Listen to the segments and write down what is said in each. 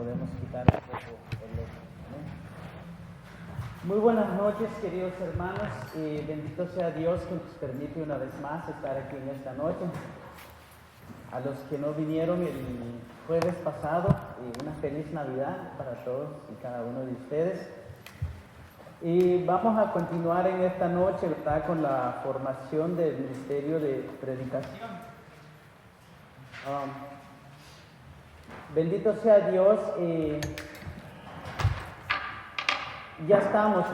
podemos quitar un poco el eco. Muy buenas noches, queridos hermanos, y bendito sea Dios que nos permite una vez más estar aquí en esta noche. A los que no vinieron el jueves pasado, una feliz Navidad para todos y cada uno de ustedes. Y vamos a continuar en esta noche, ¿verdad?, con la formación del ministerio de predicación. Bendito sea Dios, ya estamos,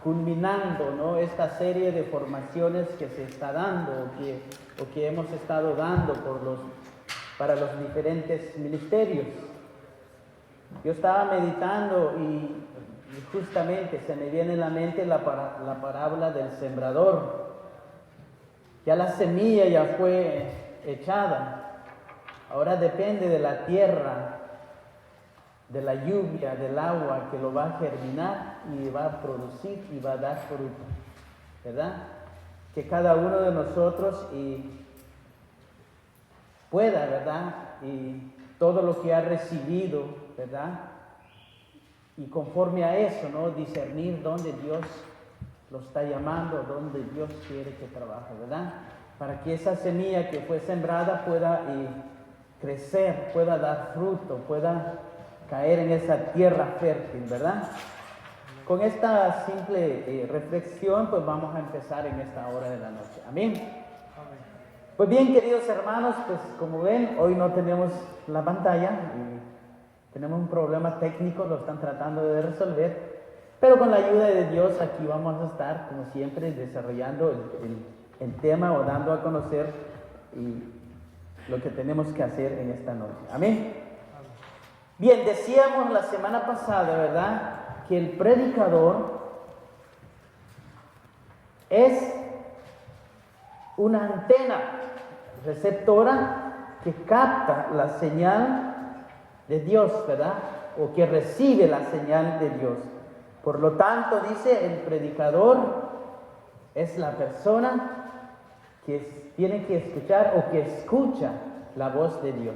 culminando, esta serie de formaciones que se está dando o que hemos estado dando para los diferentes ministerios. Yo estaba meditando y justamente se me viene en la mente la parábola del sembrador. Ya la semilla ya fue echada, ahora depende de la tierra, de la lluvia, del agua que lo va a germinar y va a producir y va a dar fruto, ¿verdad? Que cada uno de nosotros pueda, ¿verdad? Y todo lo que ha recibido, ¿verdad? Y conforme a eso, discernir dónde Dios lo está llamando, dónde Dios quiere que trabaje, ¿verdad? Para que esa semilla que fue sembrada pueda crecer, pueda dar fruto, pueda caer en esa tierra fértil, ¿verdad? Con esta simple reflexión, pues vamos a empezar en esta hora de la noche. Amén. Pues bien, queridos hermanos, pues como ven, hoy no tenemos la pantalla y tenemos un problema técnico, lo están tratando de resolver, pero con la ayuda de Dios aquí vamos a estar, como siempre, desarrollando el tema o dando a conocer lo que tenemos que hacer en esta noche. Amén. Bien, decíamos la semana pasada, ¿verdad?, que el predicador es una antena receptora que capta la señal de Dios, ¿verdad?, o que recibe la señal de Dios. Por lo tanto, dice, el predicador es la persona que tiene que escuchar o que escucha la voz de Dios.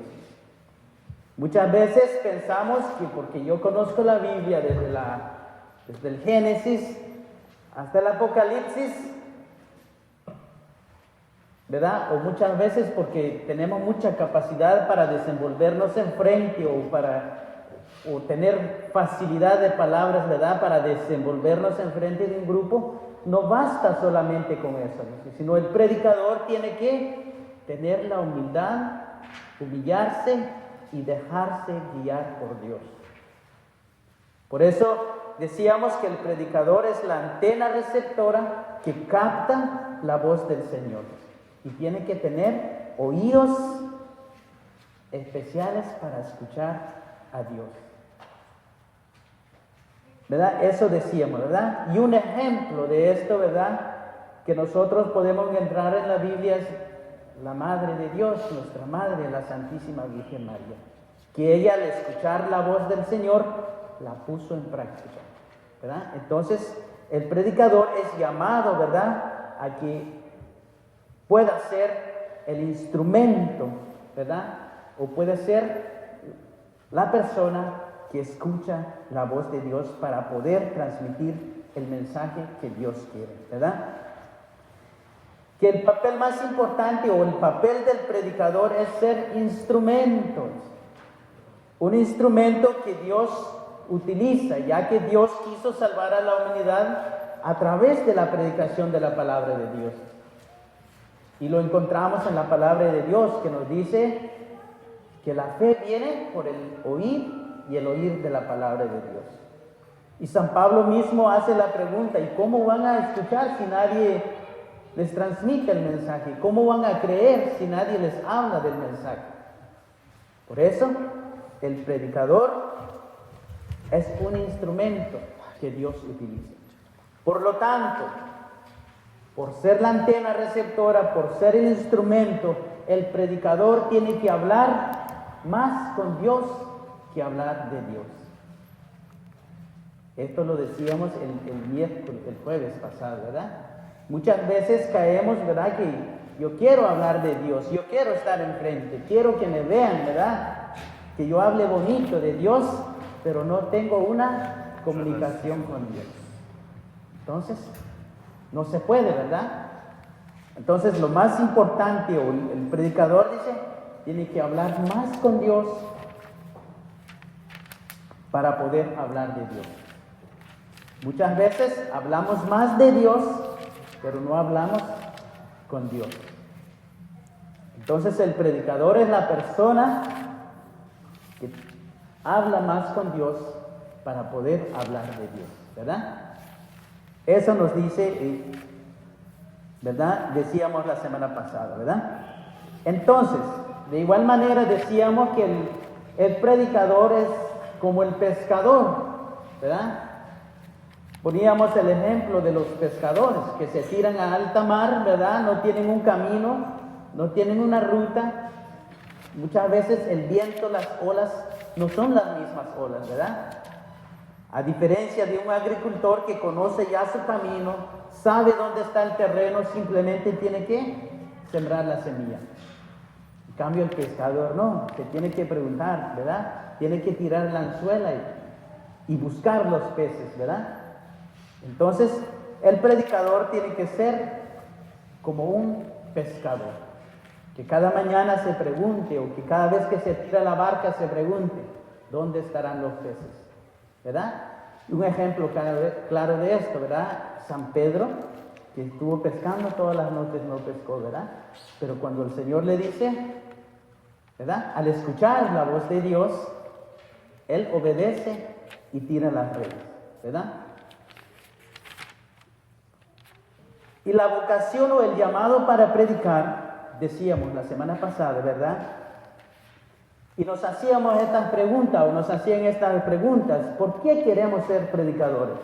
Muchas veces pensamos que porque yo conozco la Biblia desde el Génesis hasta el Apocalipsis, ¿verdad? O muchas veces porque tenemos mucha capacidad para desenvolvernos enfrente o tener facilidad de palabras, ¿verdad?, para desenvolvernos enfrente de un grupo, no basta solamente con eso, sino el predicador tiene que tener la humildad, humillarse y dejarse guiar por Dios. Por eso decíamos que el predicador es la antena receptora que capta la voz del Señor y tiene que tener oídos especiales para escuchar a Dios, ¿verdad? Eso decíamos, ¿verdad? Y un ejemplo de esto, ¿verdad?, que nosotros podemos entrar en la Biblia es la Madre de Dios, nuestra Madre, la Santísima Virgen María, que ella al escuchar la voz del Señor la puso en práctica, ¿verdad? Entonces el predicador es llamado, ¿verdad?, a que pueda ser el instrumento, ¿verdad?, o puede ser la persona que escucha la voz de Dios para poder transmitir el mensaje que Dios quiere, ¿verdad? Que el papel más importante o el papel del predicador es ser instrumentos. Un instrumento que Dios utiliza, ya que Dios quiso salvar a la humanidad a través de la predicación de la palabra de Dios. Y lo encontramos en la palabra de Dios, que nos dice que la fe viene por el oír y el oír de la palabra de Dios. Y San Pablo mismo hace la pregunta: ¿y cómo van a escuchar si nadie les transmite el mensaje? ¿Cómo van a creer si nadie les habla del mensaje? Por eso, el predicador es un instrumento que Dios utiliza. Por lo tanto, por ser la antena receptora, por ser el instrumento, el predicador tiene que hablar más con Dios que hablar de Dios. Esto lo decíamos el jueves pasado, ¿verdad? Muchas veces caemos, ¿verdad?, que yo quiero hablar de Dios, yo quiero estar enfrente, quiero que me vean, ¿verdad? que yo hable bonito de Dios, pero no tengo una comunicación con Dios. Entonces, no se puede, ¿verdad? Entonces, lo más importante, o el predicador dice, tiene que hablar más con Dios para poder hablar de Dios. Muchas veces hablamos más de Dios, pero no hablamos con Dios. Entonces, el predicador es la persona que habla más con Dios para poder hablar de Dios, ¿verdad? Eso nos dice, ¿verdad? Decíamos la semana pasada, ¿verdad? Entonces, de igual manera decíamos que el predicador es como el pescador, ¿verdad? Poníamos el ejemplo de los pescadores que se tiran a alta mar, ¿verdad? No tienen un camino, no tienen una ruta. Muchas veces el viento, las olas, no son las mismas olas, ¿verdad? A diferencia de un agricultor que conoce ya su camino, sabe dónde está el terreno, simplemente tiene que sembrar la semilla. En cambio, el pescador no, se tiene que preguntar, ¿verdad? Tiene que tirar la anzuela y buscar los peces, ¿verdad? Entonces, el predicador tiene que ser como un pescador, que cada mañana se pregunte, o que cada vez que se tira la barca se pregunte, ¿dónde estarán los peces? ¿Verdad? Un ejemplo claro de esto, ¿verdad? San Pedro, que estuvo pescando todas las noches, no pescó, ¿verdad? Pero cuando el Señor le dice, ¿verdad? Al escuchar la voz de Dios, él obedece y tira las redes, ¿verdad? Y la vocación o el llamado para predicar, decíamos la semana pasada, ¿verdad? Y nos hacíamos estas preguntas, o nos hacían estas preguntas: ¿por qué queremos ser predicadores?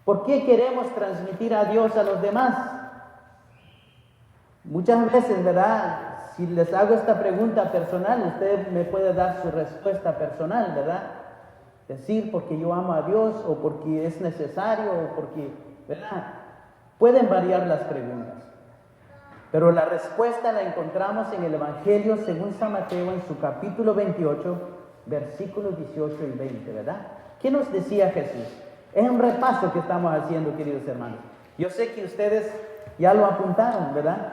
¿Por qué queremos transmitir a Dios a los demás? Muchas veces, ¿verdad? Si les hago esta pregunta personal, usted me puede dar su respuesta personal, ¿verdad? Decir porque yo amo a Dios, o porque es necesario, o porque, ¿verdad? Pueden variar las preguntas. Pero la respuesta la encontramos en el Evangelio según San Mateo, en su capítulo 28, versículos 18 y 20, ¿verdad? ¿Qué nos decía Jesús? Es un repaso que estamos haciendo, queridos hermanos. Yo sé que ustedes ya lo apuntaron, ¿verdad?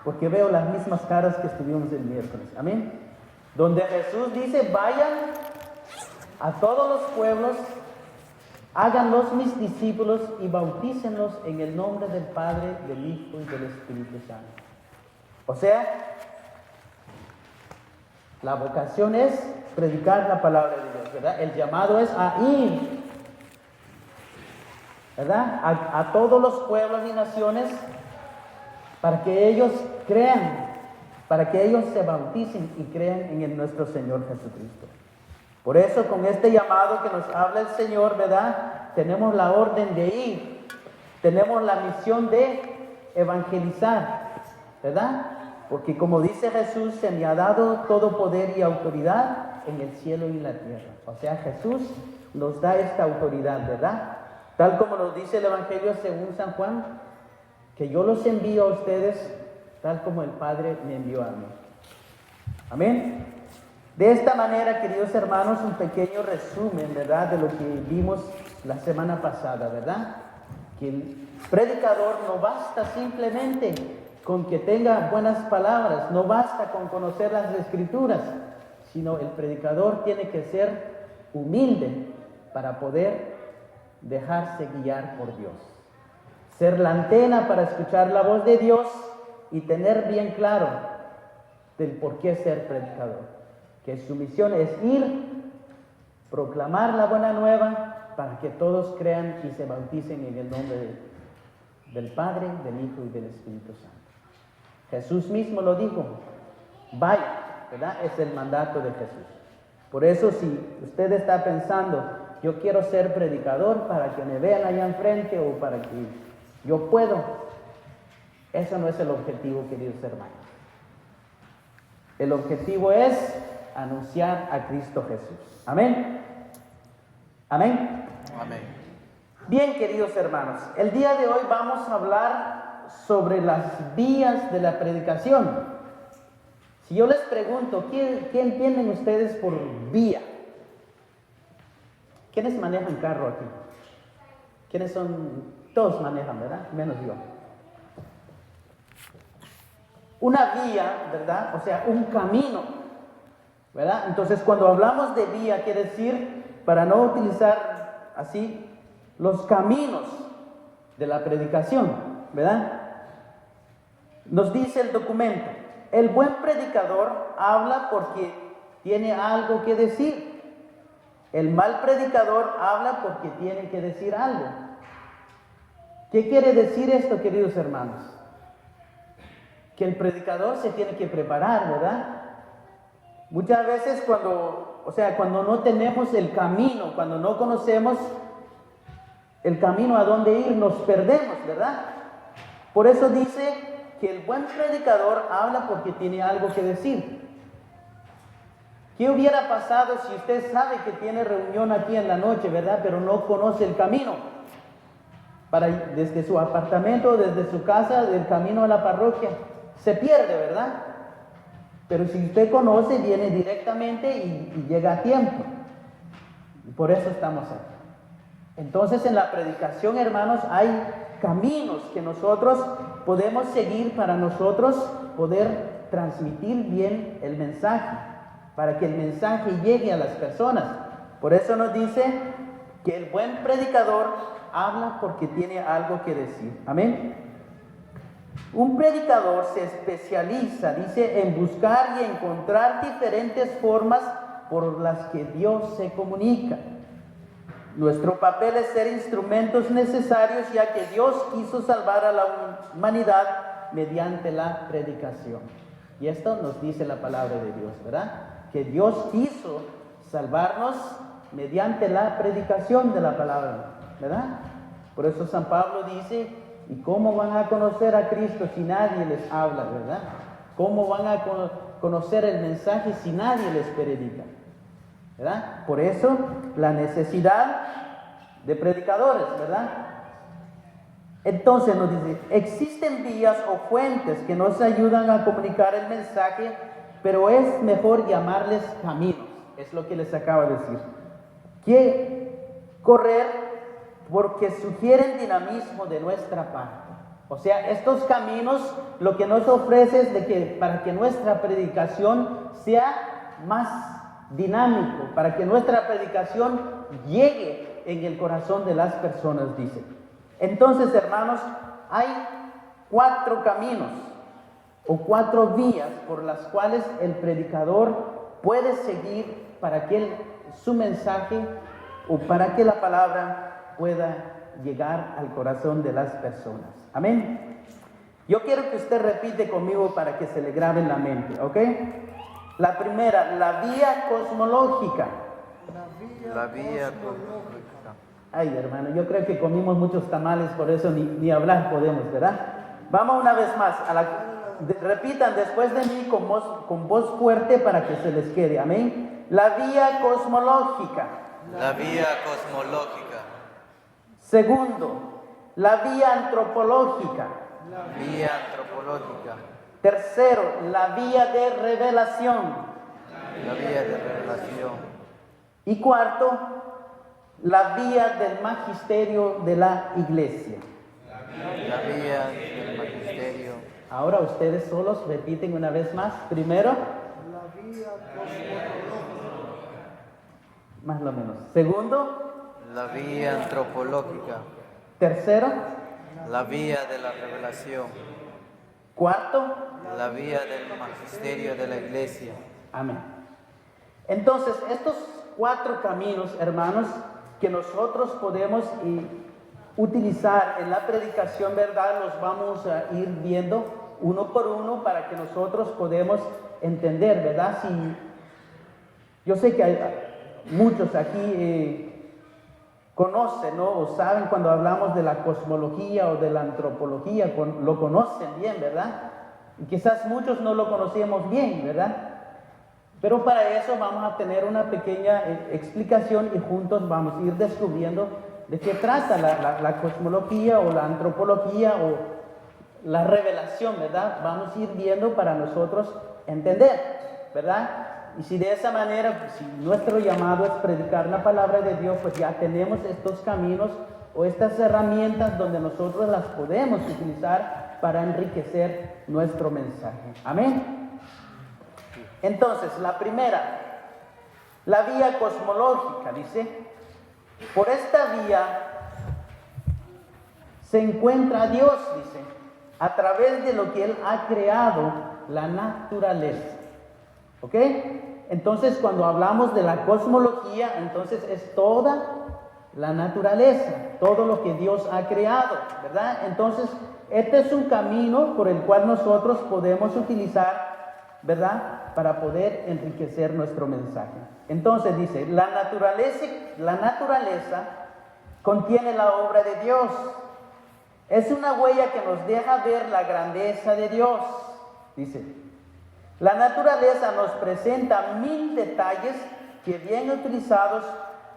Porque veo las mismas caras que estuvimos el miércoles. Amén. Donde Jesús dice: vayan a todos los pueblos, háganlos mis discípulos y bautícenlos en el nombre del Padre, del Hijo y del Espíritu Santo. O sea, la vocación es predicar la palabra de Dios, ¿verdad? El llamado es a ir, ¿verdad? A todos los pueblos y naciones, para que ellos crean, para que ellos se bauticen y crean en nuestro Señor Jesucristo. Por eso, con este llamado que nos habla el Señor, ¿verdad? Tenemos la orden de ir, tenemos la misión de evangelizar, ¿verdad? Porque como dice Jesús, se me ha dado todo poder y autoridad en el cielo y en la tierra. O sea, Jesús nos da esta autoridad, ¿verdad? Tal como nos dice el Evangelio según San Juan, que yo los envío a ustedes tal como el Padre me envió a mí. Amén. De esta manera, queridos hermanos, un pequeño resumen, ¿verdad?, de lo que vimos la semana pasada, ¿verdad? Que el predicador no basta simplemente con que tenga buenas palabras, no basta con conocer las Escrituras, sino el predicador tiene que ser humilde para poder dejarse guiar por Dios. Ser la antena para escuchar la voz de Dios y tener bien claro del por qué ser predicador. Que su misión es ir, proclamar la buena nueva para que todos crean y se bauticen en el nombre del Padre, del Hijo y del Espíritu Santo. Jesús mismo lo dijo: vaya, ¿verdad? Es el mandato de Jesús. Por eso, si usted está pensando, yo quiero ser predicador para que me vean allá enfrente o para que yo puedo, eso no es el objetivo, queridos hermanos. El objetivo es anunciar a Cristo Jesús. Amén. Amén. Amén. Bien, queridos hermanos, el día de hoy vamos a hablar sobre las vías de la predicación. Si yo les pregunto, ¿qué entienden ustedes por vía? ¿Quiénes manejan carro aquí? ¿Quiénes son? Todos manejan, ¿verdad? Menos yo. Una vía, ¿verdad? O sea, un camino, ¿verdad? Entonces, cuando hablamos de vía, quiere decir, para no utilizar así, los caminos de la predicación, ¿verdad? Nos dice el documento, el buen predicador habla porque tiene algo que decir. El mal predicador habla porque tiene que decir algo. ¿Qué quiere decir esto, queridos hermanos? Que el predicador se tiene que preparar, ¿verdad? Muchas veces cuando no tenemos el camino, cuando no conocemos el camino a dónde ir, nos perdemos, ¿verdad? Por eso dice que el buen predicador habla porque tiene algo que decir. ¿Qué hubiera pasado si usted sabe que tiene reunión aquí en la noche, ¿verdad? Pero no conoce el camino. Desde su apartamento, desde su casa, del camino a la parroquia, se pierde, ¿verdad? Pero si usted conoce, viene directamente y llega a tiempo. Y por eso estamos aquí. Entonces, en la predicación, hermanos, hay caminos que nosotros podemos seguir para nosotros poder transmitir bien el mensaje, para que el mensaje llegue a las personas. Por eso nos dice que el buen predicador habla porque tiene algo que decir. Amén. Un predicador se especializa, dice, en buscar y encontrar diferentes formas por las que Dios se comunica. Nuestro papel es ser instrumentos necesarios, ya que Dios quiso salvar a la humanidad mediante la predicación. Y esto nos dice la palabra de Dios, ¿verdad? Que Dios quiso salvarnos mediante la predicación de la palabra, ¿verdad? Por eso San Pablo dice, ¿y cómo van a conocer a Cristo si nadie les habla, verdad? ¿Cómo van a conocer el mensaje si nadie les predica? ¿Verdad? Por eso la necesidad de predicadores, ¿verdad? Entonces nos dice, existen vías o fuentes que nos ayudan a comunicar el mensaje, pero es mejor llamarles caminos, es lo que les acabo de decir. Que correr porque sugieren dinamismo de nuestra parte. O sea, estos caminos lo que nos ofrece es de que para que nuestra predicación sea más dinámico, para que nuestra predicación llegue en el corazón de las personas, dice. Entonces, hermanos, hay 4 caminos o 4 vías por las cuales el predicador puede seguir para que su mensaje o para que la palabra pueda llegar al corazón de las personas. Amén. Yo quiero que usted repite conmigo para que se le grabe en la mente, ¿ok? La primera, la vía cosmológica. La vía cosmológica. Ay, hermano, yo creo que comimos muchos tamales, por eso ni hablar podemos, ¿verdad? Vamos una vez más, repitan después de mí con voz fuerte para que se les quede, amén. La vía cosmológica. La vía cosmológica. Segundo, la vía antropológica. La vía antropológica. Tercero, la vía de revelación. La vía de revelación. Y cuarto, la vía del magisterio de la iglesia. La vía del magisterio. Ahora ustedes solos repiten una vez más. Primero, La vía cosmológica. más o menos. Segundo, La vía antropológica. tercero, La vía de la revelación. cuarto. La vía del magisterio de la iglesia. Amén. Entonces, estos 4 caminos, hermanos, que nosotros podemos utilizar en la predicación, ¿verdad? Los vamos a ir viendo uno por uno para que nosotros podamos entender, ¿verdad? Yo sé que hay muchos aquí conocen, ¿no? O saben cuando hablamos de la cosmología o de la antropología, lo conocen bien, ¿verdad? Y quizás muchos no lo conocíamos bien, ¿verdad? Pero para eso vamos a tener una pequeña explicación y juntos vamos a ir descubriendo de qué trata la cosmología o la antropología o la revelación, ¿verdad? Vamos a ir viendo para nosotros entender, ¿verdad? Y si de esa manera, pues, si nuestro llamado es predicar la palabra de Dios, pues ya tenemos estos caminos o estas herramientas donde nosotros las podemos utilizar para enriquecer nuestro mensaje. Amén. Entonces, la primera, la vía cosmológica, dice, por esta vía se encuentra a Dios, dice, a través de lo que Él ha creado, la naturaleza. ¿Ok? Entonces, cuando hablamos de la cosmología, entonces es toda la naturaleza, todo lo que Dios ha creado, ¿verdad? Entonces, este es un camino por el cual nosotros podemos utilizar, ¿verdad?, para poder enriquecer nuestro mensaje. Entonces dice, la naturaleza contiene la obra de Dios. Es una huella que nos deja ver la grandeza de Dios. Dice, la naturaleza nos presenta 1000 detalles que bien utilizados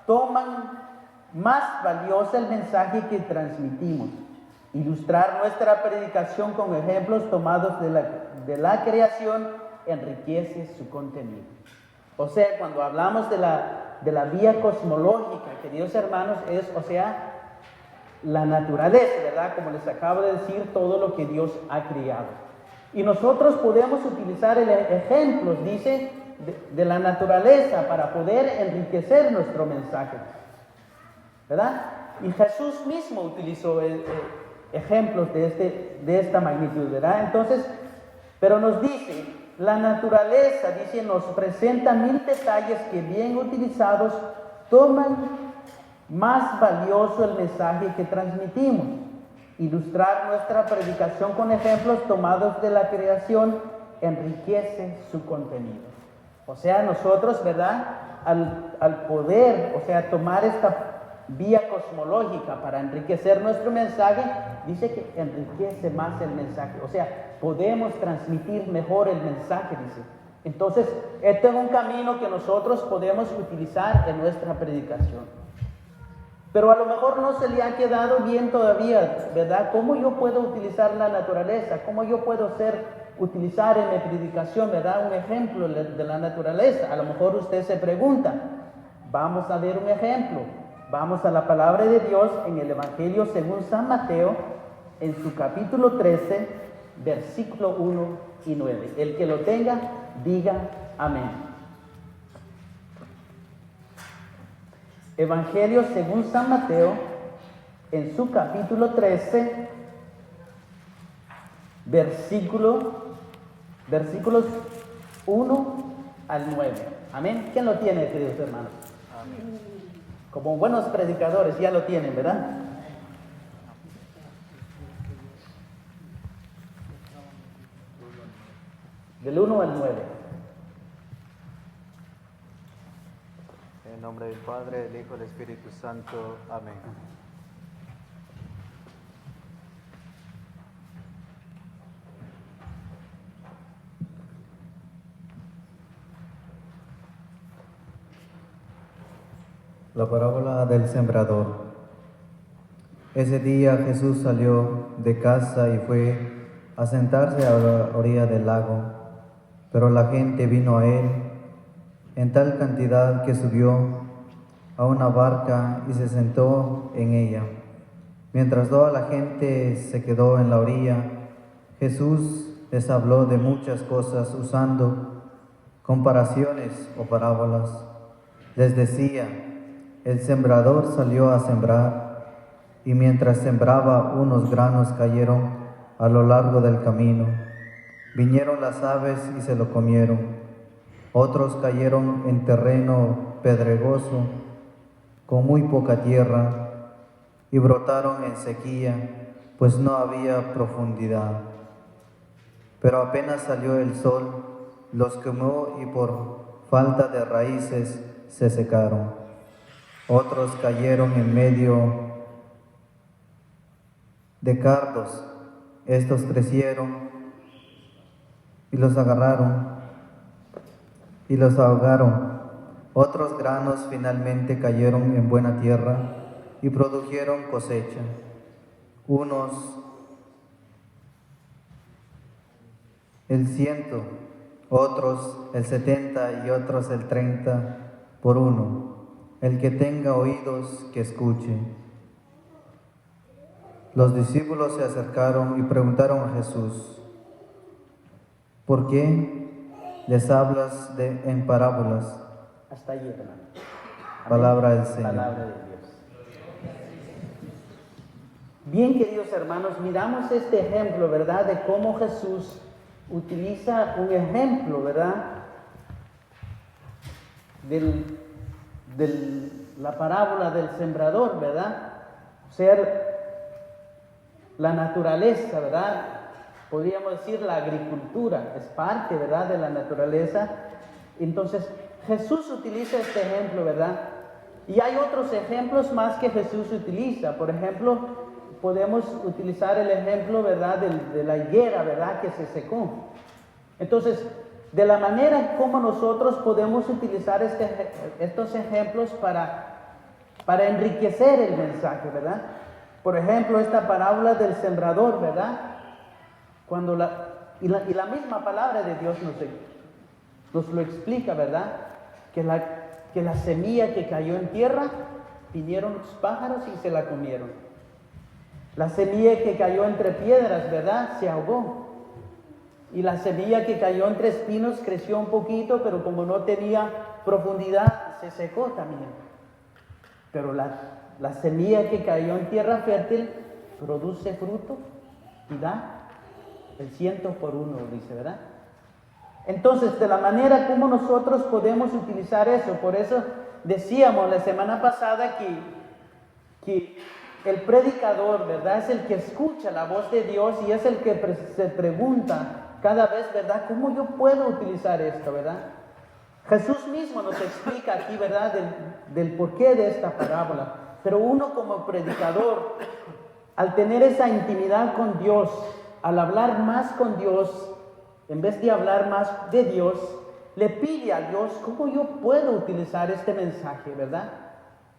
toman más valioso el mensaje que transmitimos. Ilustrar nuestra predicación con ejemplos tomados de la creación enriquece su contenido. O sea, cuando hablamos de la vía cosmológica, queridos hermanos, es, o sea, la naturaleza, ¿verdad? Como les acabo de decir, todo lo que Dios ha creado. Y nosotros podemos utilizar ejemplos, dice, de la naturaleza para poder enriquecer nuestro mensaje, ¿verdad? Y Jesús mismo utilizó ejemplos de esta magnitud, ¿verdad? Entonces, pero nos dice, la naturaleza, dice, nos presenta 1000 detalles que bien utilizados toman más valioso el mensaje que transmitimos. Ilustrar nuestra predicación con ejemplos tomados de la creación enriquece su contenido. O sea, nosotros, ¿verdad?, al poder, o sea, tomar esta vía cosmológica para enriquecer nuestro mensaje, dice que enriquece más el mensaje. O sea, podemos transmitir mejor el mensaje, dice. Entonces, este es un camino que nosotros podemos utilizar en nuestra predicación. Pero a lo mejor no se le ha quedado bien todavía, ¿verdad? ¿Cómo yo puedo utilizar la naturaleza? ¿Cómo yo puedo utilizar en mi predicación, ¿verdad?, un ejemplo de la naturaleza? A lo mejor usted se pregunta. Vamos a ver un ejemplo. Vamos a la palabra de Dios en el Evangelio según San Mateo, en su capítulo 13, versículo 1 y 9. El que lo tenga, diga amén. Evangelio según San Mateo, en su capítulo 13, versículos 1 al 9. Amén. ¿Quién lo tiene, queridos hermanos? Amén. Como buenos predicadores ya lo tienen, ¿verdad? Del 1 al 9. En el nombre del Padre, del Hijo y del Espíritu Santo. Amén. La parábola del sembrador. Ese día Jesús salió de casa y fue a sentarse a la orilla del lago, pero la gente vino a él en tal cantidad que subió a una barca y se sentó en ella. Mientras toda la gente se quedó en la orilla, Jesús les habló de muchas cosas usando comparaciones o parábolas. Les decía: el sembrador salió a sembrar, y mientras sembraba, unos granos cayeron a lo largo del camino. Vinieron las aves y se lo comieron. Otros cayeron en terreno pedregoso, con muy poca tierra, y brotaron en sequía, pues no había profundidad. Pero apenas salió el sol, los quemó y por falta de raíces se secaron. Otros cayeron en medio de cardos. Estos crecieron y los agarraron y los ahogaron. Otros granos finalmente cayeron en buena tierra y produjeron cosecha. Unos el 100, otros el 70 y otros el 30 por uno. El que tenga oídos, que escuche. Los discípulos se acercaron y preguntaron a Jesús: ¿por qué les hablas en parábolas? Hasta allí, hermano. Amén. Palabra del Señor. Palabra de Dios. Bien, queridos hermanos, miramos este ejemplo, ¿verdad? De cómo Jesús utiliza un ejemplo, ¿verdad? De la parábola del sembrador, ¿verdad? O sea, la naturaleza, ¿verdad? Podríamos decir la agricultura, es parte, ¿verdad?, de la naturaleza. Entonces, Jesús utiliza este ejemplo, ¿verdad? Y hay otros ejemplos más que Jesús utiliza. Por ejemplo, podemos utilizar el ejemplo, ¿verdad?, de la higuera, ¿verdad?, que se secó. Entonces, de la manera como nosotros podemos utilizar estos ejemplos para enriquecer el mensaje, ¿verdad? Por ejemplo, esta parábola del sembrador, ¿verdad? Cuando la misma palabra de Dios nos lo explica, ¿verdad? Que la semilla que cayó en tierra, vinieron los pájaros y se la comieron. La semilla que cayó entre piedras, ¿verdad?, se ahogó. Y la semilla que cayó entre espinos creció un poquito, pero como no tenía profundidad, se secó también. Pero la semilla que cayó en tierra fértil produce fruto y da el 100 por 1, dice, ¿verdad? Entonces, de la manera como nosotros podemos utilizar eso, por eso decíamos la semana pasada que el predicador, ¿verdad?, es el que escucha la voz de Dios y es el que se pregunta cada vez, ¿verdad?, ¿cómo yo puedo utilizar esto, verdad? Jesús mismo nos explica aquí, ¿verdad?, del porqué de esta parábola. Pero uno como predicador, al tener esa intimidad con Dios, al hablar más con Dios, en vez de hablar más de Dios, le pide a Dios, ¿cómo yo puedo utilizar este mensaje, verdad?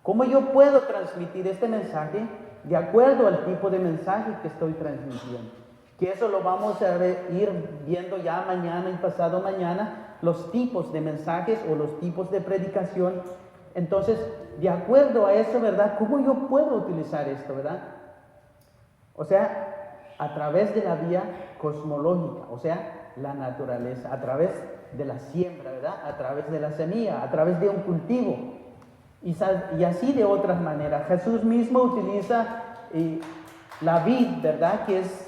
¿Cómo yo puedo transmitir este mensaje de acuerdo al tipo de mensaje que estoy transmitiendo? Que eso lo vamos a ir viendo ya mañana y pasado mañana, los tipos de mensajes o los tipos de predicación. Entonces, de acuerdo a eso, ¿verdad?, ¿cómo yo puedo utilizar esto, verdad? O sea, a través de la vía cosmológica, o sea, la naturaleza, a través de la siembra, ¿verdad?, a través de la semilla, a través de un cultivo, y así de otras maneras. Jesús mismo utiliza la vid, ¿verdad?, que es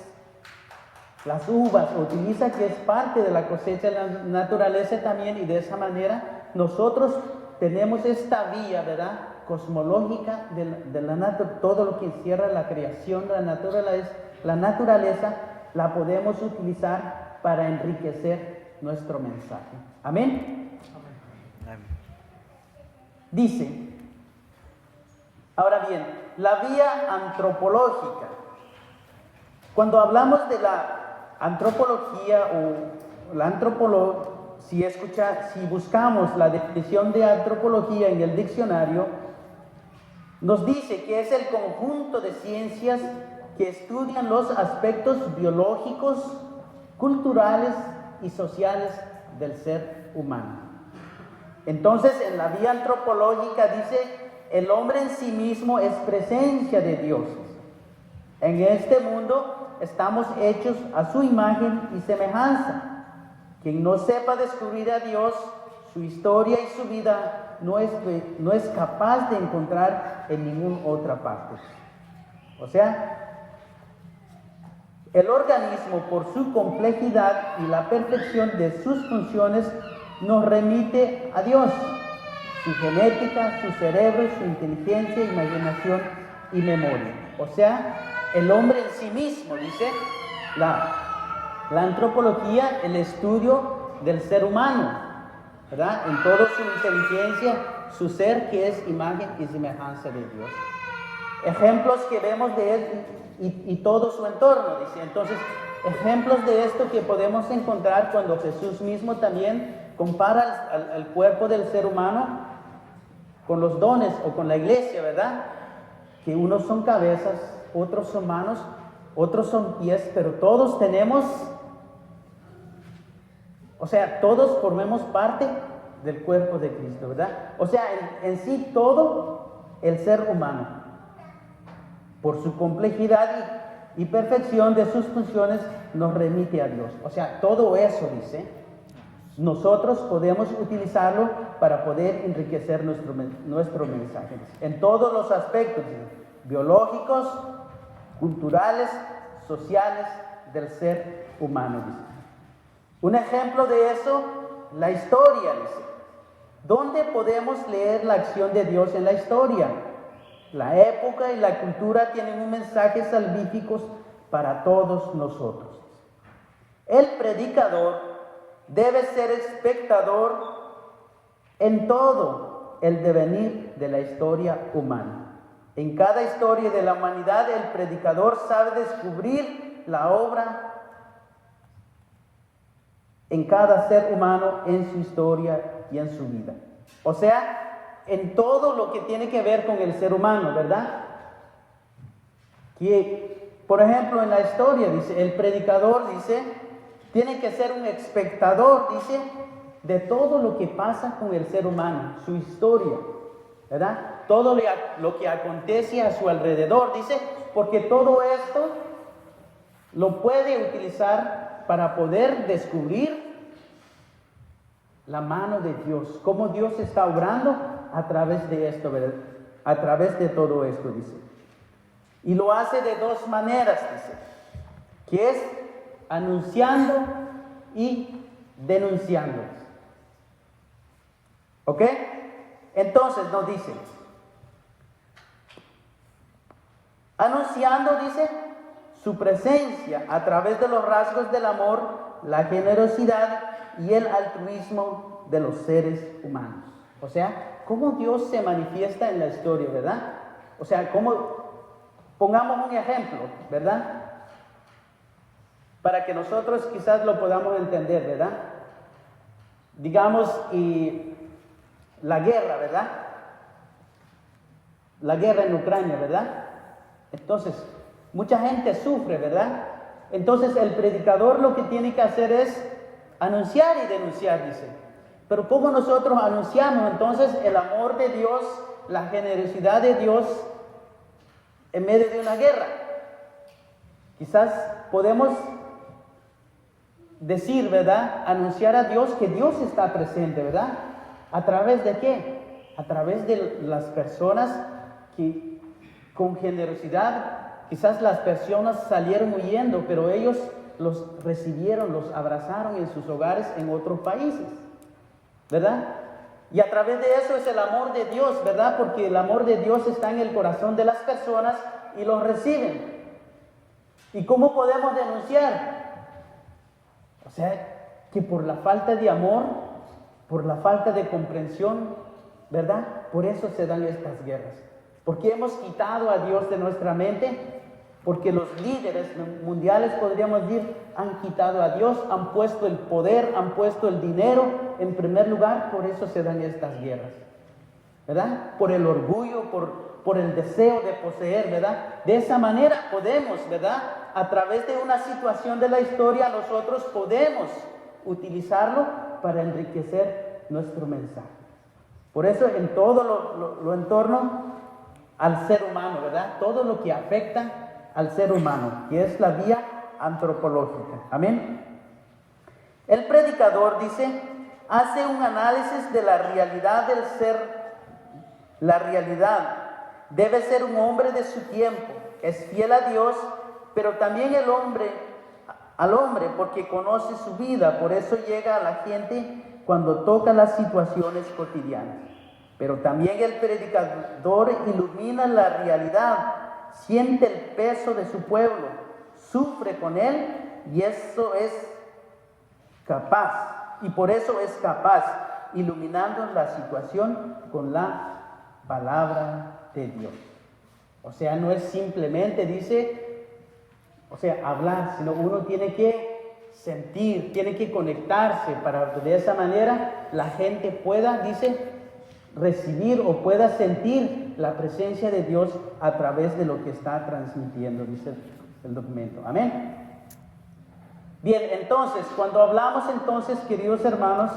las uvas, utiliza que es parte de la cosecha de la naturaleza también, y de esa manera nosotros tenemos esta vía, ¿verdad?, cosmológica de todo lo que encierra la creación de la naturaleza, la podemos utilizar para enriquecer nuestro mensaje. Amén. Amén. Dice, ahora bien, la vía antropológica. Cuando hablamos de la antropología o la si buscamos la definición de antropología en el diccionario, nos dice que es el conjunto de ciencias que estudian los aspectos biológicos, culturales y sociales del ser humano. Entonces, en la vía antropológica dice, el hombre en sí mismo es presencia de Dios. En este mundo estamos hechos a su imagen y semejanza. Quien no sepa descubrir a Dios, su historia y su vida no es capaz de encontrar en ninguna otra parte. O sea, el organismo, por su complejidad y la perfección de sus funciones, nos remite a Dios, su genética, su cerebro, su inteligencia, imaginación y memoria. O sea, el hombre en sí mismo, dice la antropología, el estudio del ser humano, ¿verdad?, en toda su inteligencia, su ser, que es imagen y semejanza de Dios. Ejemplos que vemos de él y todo su entorno, dice. Entonces, ejemplos de esto que podemos encontrar cuando Jesús mismo también compara al cuerpo del ser humano con los dones o con la iglesia, ¿verdad? Que unos son cabezas, otros son manos, otros son pies, pero todos tenemos O sea, todos formemos parte del cuerpo de Cristo, ¿verdad? O sea, en sí todo el ser humano, por su complejidad y perfección de sus funciones, nos remite a Dios. O sea, todo eso, dice, nosotros podemos utilizarlo para poder enriquecer nuestro mensaje. En todos los aspectos, biológicos, culturales, sociales del ser humano, dice. Un ejemplo de eso, la historia, dice. ¿Dónde podemos leer la acción de Dios en la historia? La época y la cultura tienen un mensaje salvífico para todos nosotros. El predicador debe ser espectador en todo el devenir de la historia humana. En cada historia de la humanidad, el predicador sabe descubrir la obra en cada ser humano, en su historia y en su vida. O sea, en todo lo que tiene que ver con el ser humano, ¿verdad? Que, por ejemplo, en la historia, dice, el predicador, dice, tiene que ser un espectador, dice, de todo lo que pasa con el ser humano, su historia, ¿verdad? Todo lo que acontece a su alrededor, dice, porque todo esto lo puede utilizar para poder descubrir la mano de Dios, cómo Dios está obrando a través de esto, ¿verdad? A través de todo esto, dice. Y lo hace de dos maneras, dice, que es anunciando y denunciando. ¿Ok? Entonces nos dice, anunciando, dice, su presencia a través de los rasgos del amor, la generosidad y el altruismo de los seres humanos. O sea, cómo Dios se manifiesta en la historia, ¿verdad? O sea, pongamos un ejemplo, ¿verdad? Para que nosotros quizás lo podamos entender, ¿verdad? Digamos, y la guerra, ¿verdad? La guerra en Ucrania, ¿verdad? Entonces, mucha gente sufre, ¿verdad? Entonces, el predicador lo que tiene que hacer es anunciar y denunciar, dice. Pero ¿cómo nosotros anunciamos entonces el amor de Dios, la generosidad de Dios en medio de una guerra? Quizás podemos decir, ¿verdad? Anunciar a Dios que Dios está presente, ¿verdad? ¿A través de qué? A través de las personas que con generosidad, quizás las personas salieron huyendo, pero ellos los recibieron, los abrazaron en sus hogares en otros países, ¿verdad? Y a través de eso es el amor de Dios, ¿verdad? Porque el amor de Dios está en el corazón de las personas y los reciben. ¿Y cómo podemos denunciar? O sea, que por la falta de amor, por la falta de comprensión, ¿verdad? Por eso se dan estas guerras. Porque hemos quitado a Dios de nuestra mente. Porque los líderes mundiales, podríamos decir, han quitado a Dios, han puesto el poder, han puesto el dinero en primer lugar, por eso se dan estas guerras, ¿verdad? Por el orgullo, por el deseo de poseer, ¿verdad? De esa manera podemos, ¿verdad? A través de una situación de la historia, nosotros podemos utilizarlo para enriquecer nuestro mensaje. Por eso en todo lo en torno al ser humano, ¿verdad? Todo lo que afecta al ser humano, que es la vía antropológica. Amén. El predicador, dice, hace un análisis de la realidad del ser. La realidad debe ser un hombre de su tiempo, es fiel a Dios, pero también al hombre, porque conoce su vida, por eso llega a la gente cuando toca las situaciones cotidianas. Pero también el predicador ilumina la realidad, siente el peso de su pueblo, sufre con él y eso es capaz, y por eso es capaz, iluminando la situación con la palabra de Dios. O sea, no es simplemente, dice, o sea, hablar, sino uno tiene que sentir, tiene que conectarse para que de esa manera la gente pueda, dice, recibir o pueda sentir la presencia de Dios a través de lo que está transmitiendo, dice el documento. Amén. Bien, entonces, cuando hablamos entonces, queridos hermanos,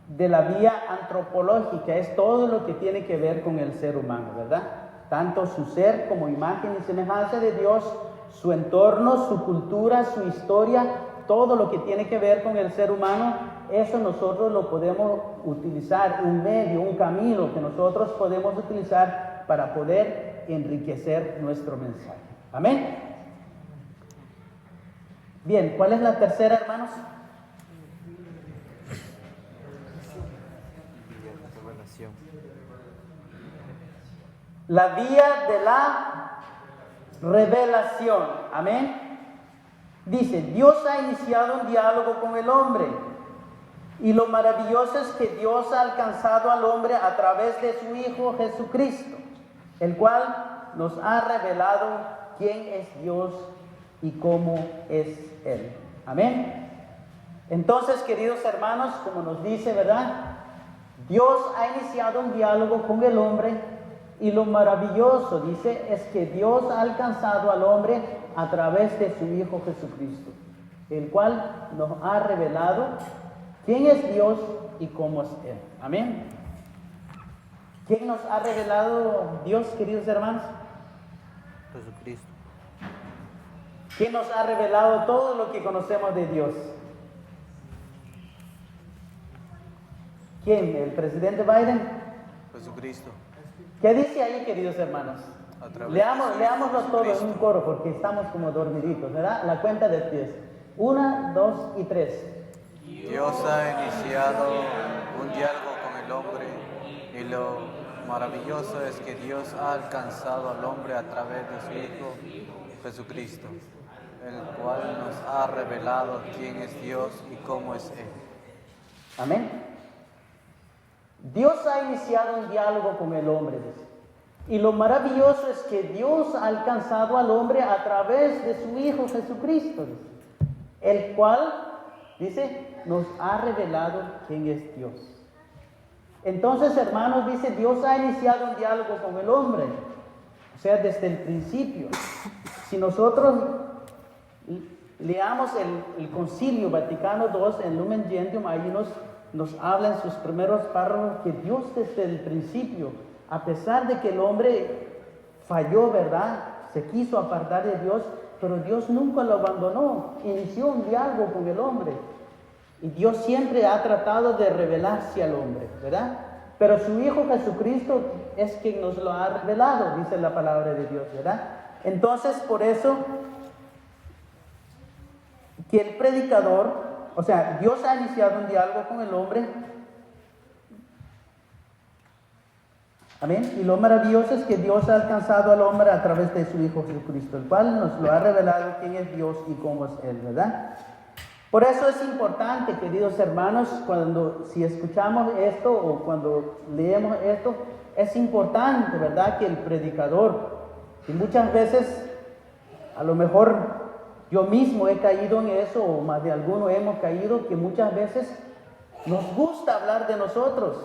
de la vía antropológica, es todo lo que tiene que ver con el ser humano, ¿verdad? Tanto su ser como imagen y semejanza de Dios, su entorno, su cultura, su historia, todo lo que tiene que ver con el ser humano, eso nosotros lo podemos utilizar, un medio, un camino que nosotros podemos utilizar para poder enriquecer nuestro mensaje. Amén. Bien, ¿cuál es la tercera, hermanos? Revelación. La vía de la revelación. Amén. Dice, Dios ha iniciado un diálogo con el hombre. Y lo maravilloso es que Dios ha alcanzado al hombre a través de su Hijo Jesucristo, el cual nos ha revelado quién es Dios y cómo es Él. Amén. Entonces, queridos hermanos, como nos dice, ¿verdad? Dios ha iniciado un diálogo con el hombre y lo maravilloso, dice, es que Dios ha alcanzado al hombre a través de su Hijo Jesucristo, el cual nos ha revelado quién es Dios y cómo es Él. Amén. ¿Quién nos ha revelado Dios, queridos hermanos? Jesucristo. ¿Quién nos ha revelado todo lo que conocemos de Dios? ¿Quién? ¿El presidente Biden? Jesucristo. ¿Qué dice ahí, queridos hermanos? Leámoslo todo en un coro porque estamos como dormiditos, ¿verdad? La cuenta de 10. 1, 2 y 3. Dios ha iniciado un diálogo con el hombre y lo maravilloso es que Dios ha alcanzado al hombre a través de su Hijo Jesucristo, el cual nos ha revelado quién es Dios y cómo es Él. Amén. Dios ha iniciado un diálogo con el hombre, dice. Y lo maravilloso es que Dios ha alcanzado al hombre a través de su Hijo Jesucristo, dice, el cual, dice, nos ha revelado quién es Dios. Entonces, hermanos, dice, Dios ha iniciado un diálogo con el hombre, o sea, desde el principio. Si nosotros leamos el Concilio Vaticano II en Lumen Gentium, ahí nos habla en sus primeros párrafos que Dios desde el principio, a pesar de que el hombre falló, ¿verdad? Se quiso apartar de Dios, pero Dios nunca lo abandonó, inició un diálogo con el hombre. Y Dios siempre ha tratado de revelarse al hombre, ¿verdad? Pero su Hijo Jesucristo es quien nos lo ha revelado, dice la palabra de Dios, ¿verdad? Entonces, por eso, que el predicador, o sea, Dios ha iniciado un diálogo con el hombre. Amén. Y lo maravilloso es que Dios ha alcanzado al hombre a través de su Hijo Jesucristo, el cual nos lo ha revelado quién es Dios y cómo es Él, ¿verdad? Por eso es importante, queridos hermanos, si escuchamos esto o cuando leemos esto, es importante, ¿verdad? Que el predicador, y muchas veces, a lo mejor yo mismo he caído en eso, o más de algunos hemos caído, que muchas veces nos gusta hablar de nosotros,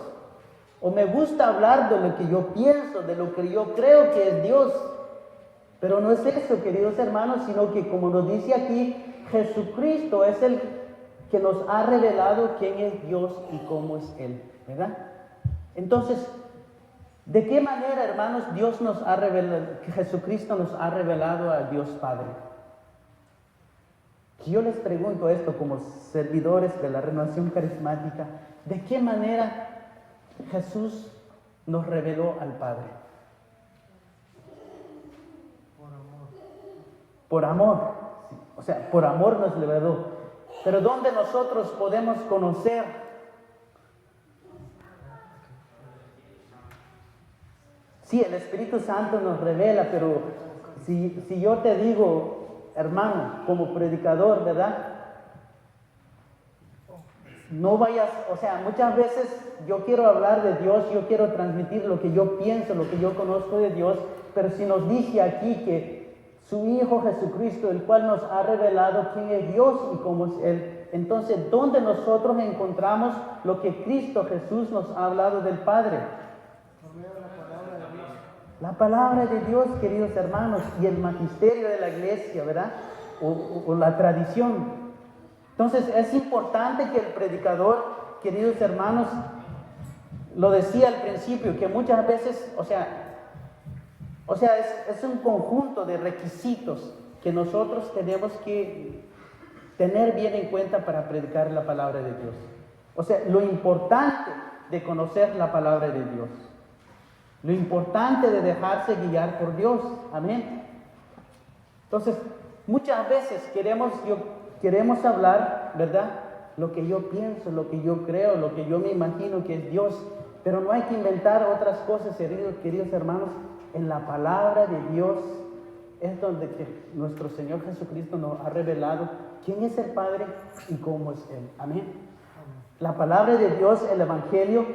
o me gusta hablar de lo que yo pienso, de lo que yo creo que es Dios. Pero no es eso, queridos hermanos, sino que como nos dice aquí, Jesucristo es el que nos ha revelado quién es Dios y cómo es Él, ¿verdad? Entonces, ¿de qué manera, hermanos, Dios nos ha revelado, que Jesucristo nos ha revelado a Dios Padre? Yo les pregunto esto como servidores de la renovación carismática, ¿de qué manera Jesús nos reveló al Padre? Por amor. O sea, por amor nos reveló. Pero ¿dónde nosotros podemos conocer? Sí, el Espíritu Santo nos revela, pero si yo te digo, hermano, como predicador, ¿verdad? No vayas, o sea, muchas veces yo quiero hablar de Dios, yo quiero transmitir lo que yo pienso, lo que yo conozco de Dios, pero si nos dice aquí que su Hijo Jesucristo, el cual nos ha revelado quién es Dios y cómo es Él, entonces, ¿dónde nosotros encontramos lo que Cristo Jesús nos ha hablado del Padre? La palabra de Dios, queridos hermanos, y el magisterio de la iglesia, ¿verdad? O la tradición. Entonces es importante que el predicador, queridos hermanos, lo decía al principio, que muchas veces, es un conjunto de requisitos que nosotros tenemos que tener bien en cuenta para predicar la palabra de Dios. O sea, lo importante de conocer la palabra de Dios. Lo importante de dejarse guiar por Dios. Amén. Entonces, muchas veces queremos hablar, ¿verdad? Lo que yo pienso, lo que yo creo, lo que yo me imagino que es Dios. Pero no hay que inventar otras cosas, queridos hermanos. En la palabra de Dios es donde nuestro Señor Jesucristo nos ha revelado quién es el Padre y cómo es Él. Amén. La palabra de Dios, el Evangelio,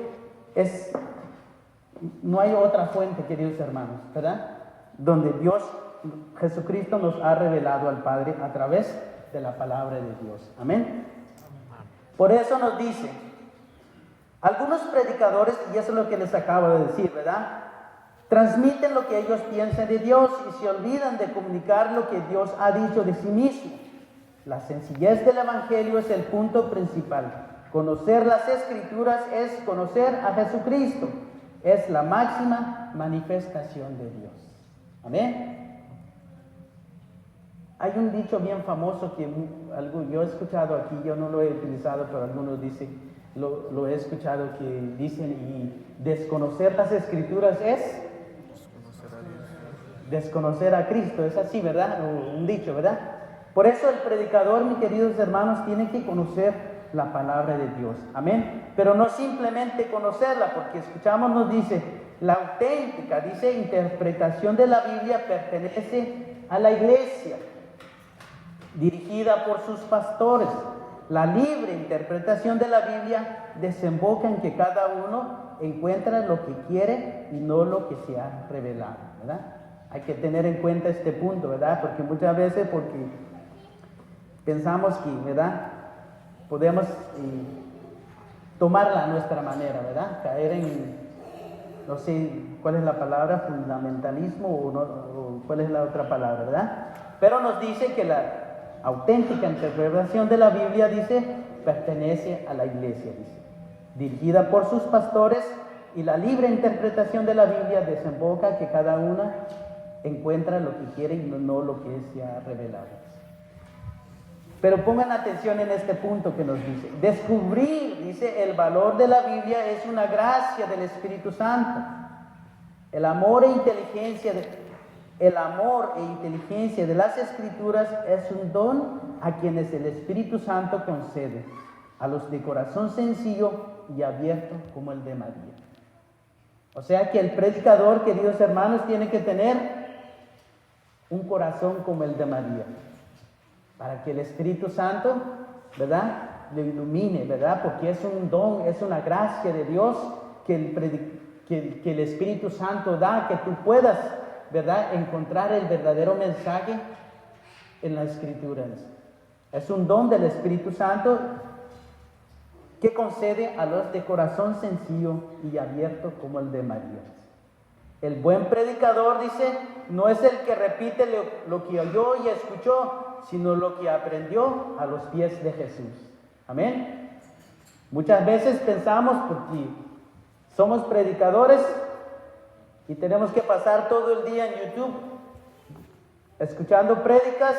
no hay otra fuente, queridos hermanos, ¿verdad? Donde Jesucristo nos ha revelado al Padre a través de la palabra de Dios. Amén. Por eso nos dice, algunos predicadores, y eso es lo que les acabo de decir, ¿verdad? Transmiten lo que ellos piensan de Dios y se olvidan de comunicar lo que Dios ha dicho de sí mismo. La sencillez del Evangelio es el punto principal. Conocer las Escrituras es conocer a Jesucristo. Es la máxima manifestación de Dios. Amén. Hay un dicho bien famoso que yo he escuchado aquí, yo no lo he utilizado, pero algunos dicen, lo he escuchado que dicen, y desconocer las Escrituras es desconocer a Cristo. Es así, ¿verdad? Un dicho, ¿verdad? Por eso el predicador, mis queridos hermanos, tiene que conocer la palabra de Dios. Amén. Pero no simplemente conocerla, porque escuchamos, nos dice, la auténtica, dice, interpretación de la Biblia pertenece a la iglesia, dirigida por sus pastores. La libre interpretación de la Biblia desemboca en que cada uno encuentra lo que quiere y no lo que se ha revelado, ¿verdad? Hay que tener en cuenta este punto, ¿verdad? Porque muchas veces, pensamos que, ¿verdad?, podemos tomarla a nuestra manera, ¿verdad? Caer en, no sé cuál es la palabra, fundamentalismo o cuál es la otra palabra, ¿verdad? Pero nos dice que la auténtica interpretación de la Biblia, dice, pertenece a la iglesia, dice, dirigida por sus pastores, y la libre interpretación de la Biblia desemboca que cada una encuentra lo que quiere y no lo que se ha revelado. Pero pongan atención en este punto que nos dice. Descubrir, dice, el valor de la Biblia es una gracia del Espíritu Santo. El amor e inteligencia de las Escrituras es un don a quienes el Espíritu Santo concede, a los de corazón sencillo y abierto como el de María. O sea que el predicador, queridos hermanos, tiene que tener un corazón como el de María, para que el Espíritu Santo, ¿verdad?, le ilumine, ¿verdad? Porque es un don, es una gracia de Dios que el Espíritu Santo da, que tú puedas, ¿verdad?, encontrar el verdadero mensaje en las Escrituras. Es un don del Espíritu Santo que concede a los de corazón sencillo y abierto como el de María. El buen predicador, dice, no es el que repite lo que oyó y escuchó, sino lo que aprendió a los pies de Jesús. Amén. Muchas veces pensamos, porque somos predicadores y tenemos que pasar todo el día en YouTube escuchando prédicas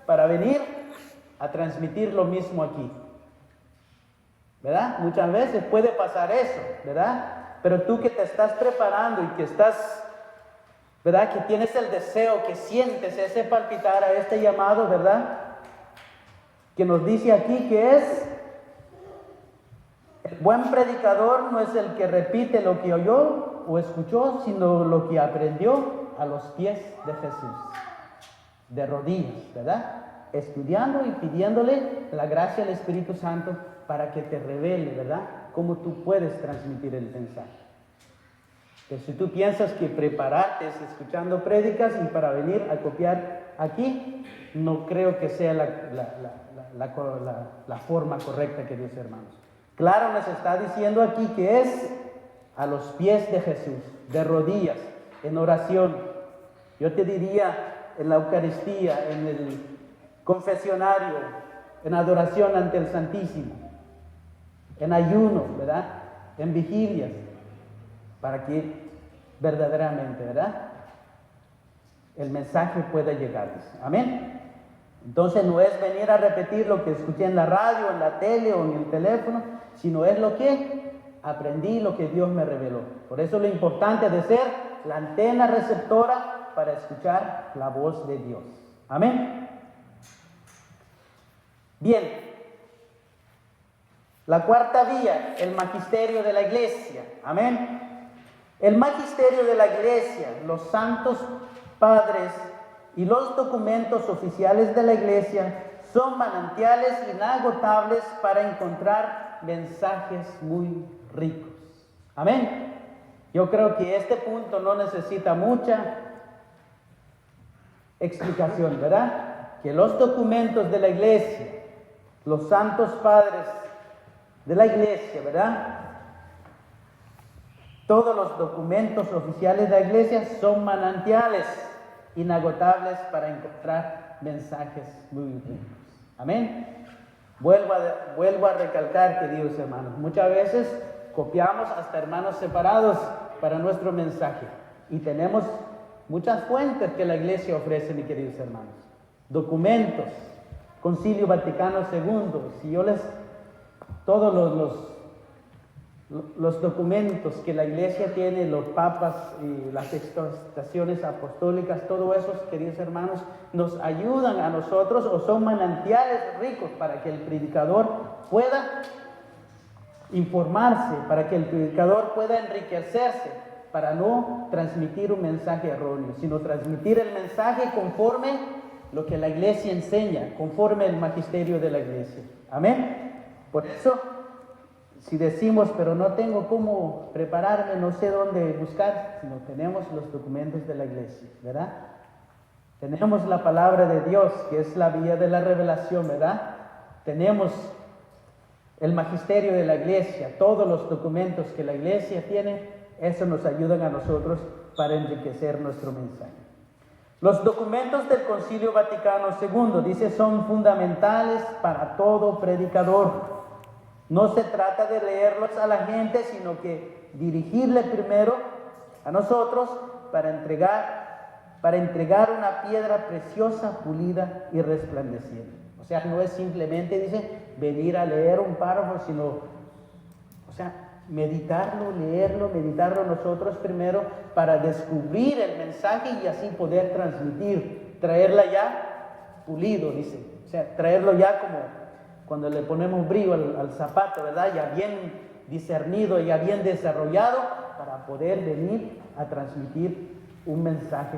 para venir a transmitir lo mismo aquí, ¿verdad? Muchas veces puede pasar eso, ¿verdad? Pero tú que te estás preparando y que estás, ¿verdad?, que tienes el deseo, que sientes ese palpitar a este llamado, ¿verdad?, que nos dice aquí que es el buen predicador, no es el que repite lo que oyó o escuchó, sino lo que aprendió a los pies de Jesús, de rodillas, ¿verdad?, estudiando y pidiéndole la gracia al Espíritu Santo para que te revele, ¿verdad?, cómo tú puedes transmitir el mensaje. Pero si tú piensas que prepararte es escuchando prédicas y para venir a copiar aquí, no creo que sea la forma correcta, queridos hermanos. Claro, nos está diciendo aquí que es a los pies de Jesús, de rodillas, en oración. Yo te diría, en la Eucaristía, en el confesionario, en adoración ante el Santísimo, en ayuno, ¿verdad? En vigilias, para que verdaderamente, ¿verdad?, el mensaje pueda llegarles. Amén. Entonces no es venir a repetir lo que escuché en la radio, en la tele o en el teléfono, sino es lo que aprendí, lo que Dios me reveló. Por eso lo importante de ser la antena receptora para escuchar la voz de Dios. Amén. Bien. La cuarta vía, el magisterio de la iglesia. Amén. El magisterio de la iglesia, los santos padres y los documentos oficiales de la iglesia son manantiales inagotables para encontrar mensajes muy ricos. Amén. Yo creo que este punto no necesita mucha explicación, ¿verdad? Que los documentos de la iglesia, los santos padres de la iglesia, ¿verdad?, todos los documentos oficiales de la iglesia son manantiales inagotables para encontrar mensajes muy ricos. Amén. Vuelvo a recalcar, queridos hermanos, muchas veces copiamos hasta hermanos separados para nuestro mensaje y tenemos muchas fuentes que la iglesia ofrece, mis queridos hermanos. Documentos, Concilio Vaticano II, si yo todos los documentos que la iglesia tiene, los papas y las exhortaciones apostólicas, todo eso, queridos hermanos, nos ayudan a nosotros o son manantiales ricos para que el predicador pueda informarse, para que el predicador pueda enriquecerse, para no transmitir un mensaje erróneo, sino transmitir el mensaje conforme lo que la iglesia enseña, conforme el magisterio de la iglesia. Amén. Por eso, si decimos, pero no tengo cómo prepararme, no sé dónde buscar, no tenemos los documentos de la iglesia, ¿verdad? Tenemos la palabra de Dios, que es la vía de la revelación, ¿verdad? Tenemos el magisterio de la iglesia, todos los documentos que la iglesia tiene, eso nos ayudan a nosotros para enriquecer nuestro mensaje. Los documentos del Concilio Vaticano II, dice, son fundamentales para todo predicador. No se trata de leerlos a la gente, sino que dirigirle primero a nosotros para entregar una piedra preciosa, pulida y resplandeciente. O sea, no es simplemente, dice, venir a leer un párrafo, sino, o sea, meditarlo nosotros primero para descubrir el mensaje y así poder transmitir, traerla ya pulido, dice. O sea, traerlo ya como cuando le ponemos brillo al zapato, ¿verdad? Ya bien discernido, ya bien desarrollado, para poder venir a transmitir un mensaje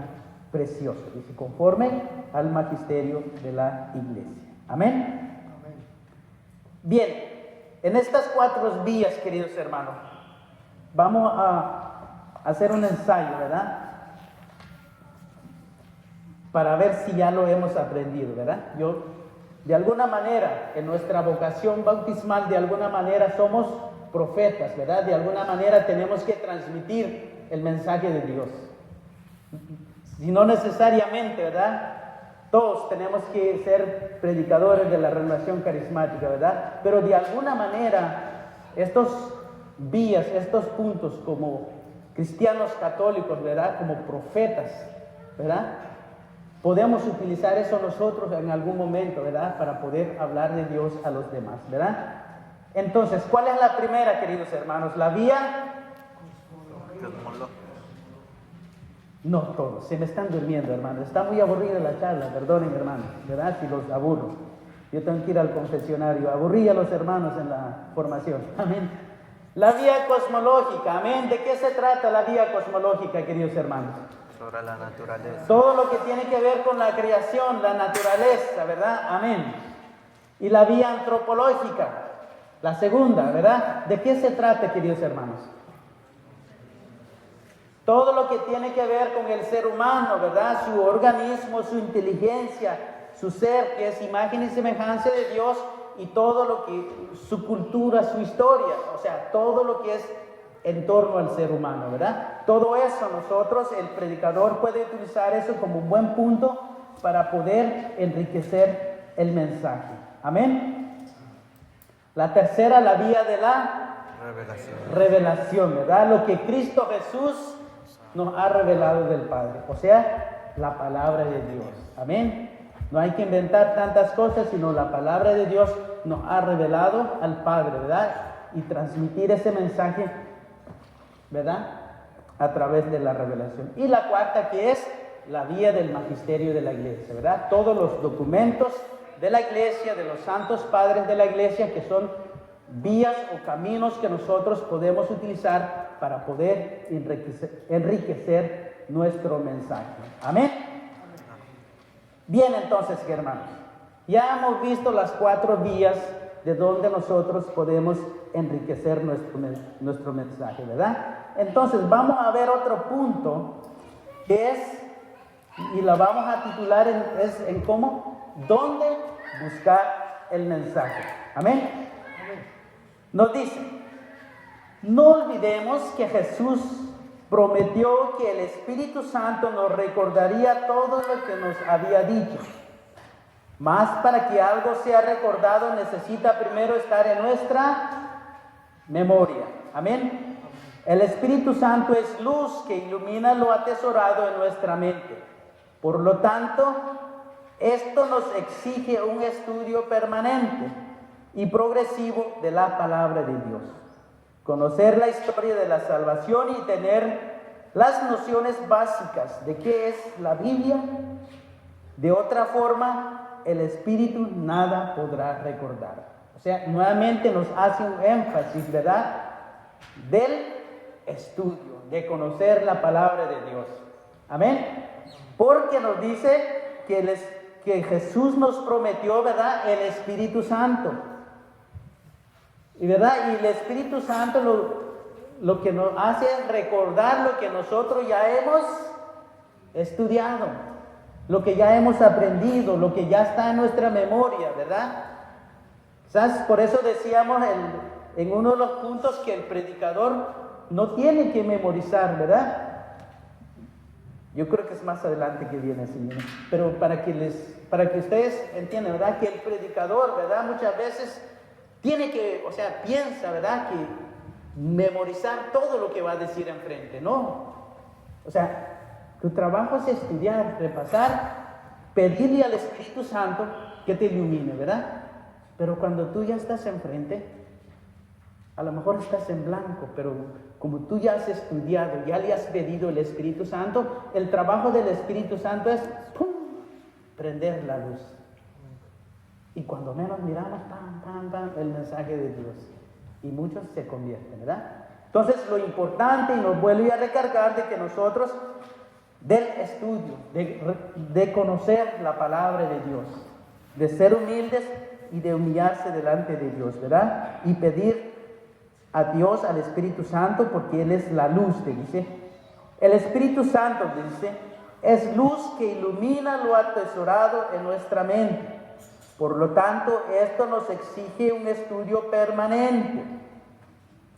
precioso, dice, conforme al magisterio de la iglesia. Amén. Amén. Bien, en estas 4 vías, queridos hermanos, vamos a hacer un ensayo, ¿verdad? Para ver si ya lo hemos aprendido, ¿verdad? De alguna manera, en nuestra vocación bautismal, de alguna manera somos profetas, ¿verdad? De alguna manera tenemos que transmitir el mensaje de Dios. Si no necesariamente, ¿verdad? Todos tenemos que ser predicadores de la renovación carismática, ¿verdad? Pero de alguna manera, estos vías, estos puntos como cristianos católicos, ¿verdad? Como profetas, ¿verdad? Podemos utilizar eso nosotros en algún momento, ¿verdad? Para poder hablar de Dios a los demás, ¿verdad? Entonces, ¿cuál es la primera, queridos hermanos? La vía... No todos, se me están durmiendo, hermanos. Está muy aburrida la charla, perdonen, hermanos, ¿verdad? Si los aburro. Yo tengo que ir al confesionario. Aburrí a los hermanos en la formación. Amén. La vía cosmológica, amén. ¿De qué se trata la vía cosmológica, queridos hermanos? Sobre la naturaleza. Todo lo que tiene que ver con la creación, la naturaleza, ¿verdad? Amén. Y la vía antropológica, la segunda, ¿verdad? ¿De qué se trata, queridos hermanos? Todo lo que tiene que ver con el ser humano, ¿verdad? Su organismo, su inteligencia, su ser, que es imagen y semejanza de Dios, y todo lo que, su cultura, su historia, o sea, todo lo que es en torno al ser humano, ¿verdad? Todo eso nosotros, el predicador puede utilizar eso como un buen punto para poder enriquecer el mensaje. Amén. La tercera, la vía de la revelación, ¿verdad? Lo que Cristo Jesús nos ha revelado del Padre, o sea, la palabra de Dios. Amén. No hay que inventar tantas cosas, sino la palabra de Dios nos ha revelado al Padre, ¿verdad? Y transmitir ese mensaje, ¿verdad? A través de la revelación. Y la cuarta, que es la vía del magisterio de la iglesia, ¿verdad? Todos los documentos de la iglesia, de los santos padres de la iglesia, que son vías o caminos que nosotros podemos utilizar para poder enriquecer nuestro mensaje. Amén. Bien, entonces, hermanos, ya hemos visto las 4 vías de donde nosotros podemos enriquecer nuestro mensaje, ¿verdad? Entonces, vamos a ver otro punto que es, y la vamos a titular en cómo, ¿dónde buscar el mensaje? Amén. Nos dice, no olvidemos que Jesús prometió que el Espíritu Santo nos recordaría todo lo que nos había dicho. Mas para que algo sea recordado necesita primero estar en nuestra memoria. Amén. El Espíritu Santo es luz que ilumina lo atesorado en nuestra mente. Por lo tanto, esto nos exige un estudio permanente y progresivo de la palabra de Dios. Conocer la historia de la salvación y tener las nociones básicas de qué es la Biblia. De otra forma, el Espíritu nada podrá recordar. O sea, nuevamente nos hace un énfasis, ¿verdad?, del estudio, de conocer la palabra de Dios. Amén. Porque nos dice que Jesús nos prometió, ¿verdad?, el Espíritu Santo. Y verdad, y el Espíritu Santo lo que nos hace es recordar lo que nosotros ya hemos estudiado, lo que ya hemos aprendido, lo que ya está en nuestra memoria, ¿verdad? ¿Sabes? Por eso decíamos en uno de los puntos que el predicador no tiene que memorizar, ¿verdad? Yo creo que es más adelante que viene, Señor. Pero para que ustedes entiendan, ¿verdad?, que el predicador, ¿verdad?, muchas veces tiene que, o sea, piensa, ¿verdad?, que memorizar todo lo que va a decir enfrente. No. O sea, tu trabajo es estudiar, repasar, pedirle al Espíritu Santo que te ilumine, ¿verdad? Pero cuando tú ya estás enfrente, a lo mejor estás en blanco, pero como tú ya has estudiado, ya le has pedido el Espíritu Santo, el trabajo del Espíritu Santo es ¡pum!, prender la luz. Y cuando menos miramos, ¡pam, pam, pam!, el mensaje de Dios. Y muchos se convierten, ¿verdad? Entonces, lo importante, y nos vuelve a recargar de que nosotros, del estudio, de conocer la palabra de Dios, de ser humildes y de humillarse delante de Dios, ¿verdad? Y pedir a Dios, al Espíritu Santo, porque Él es la luz, te dice. El Espíritu Santo, dice, es luz que ilumina lo atesorado en nuestra mente. Por lo tanto, esto nos exige un estudio permanente,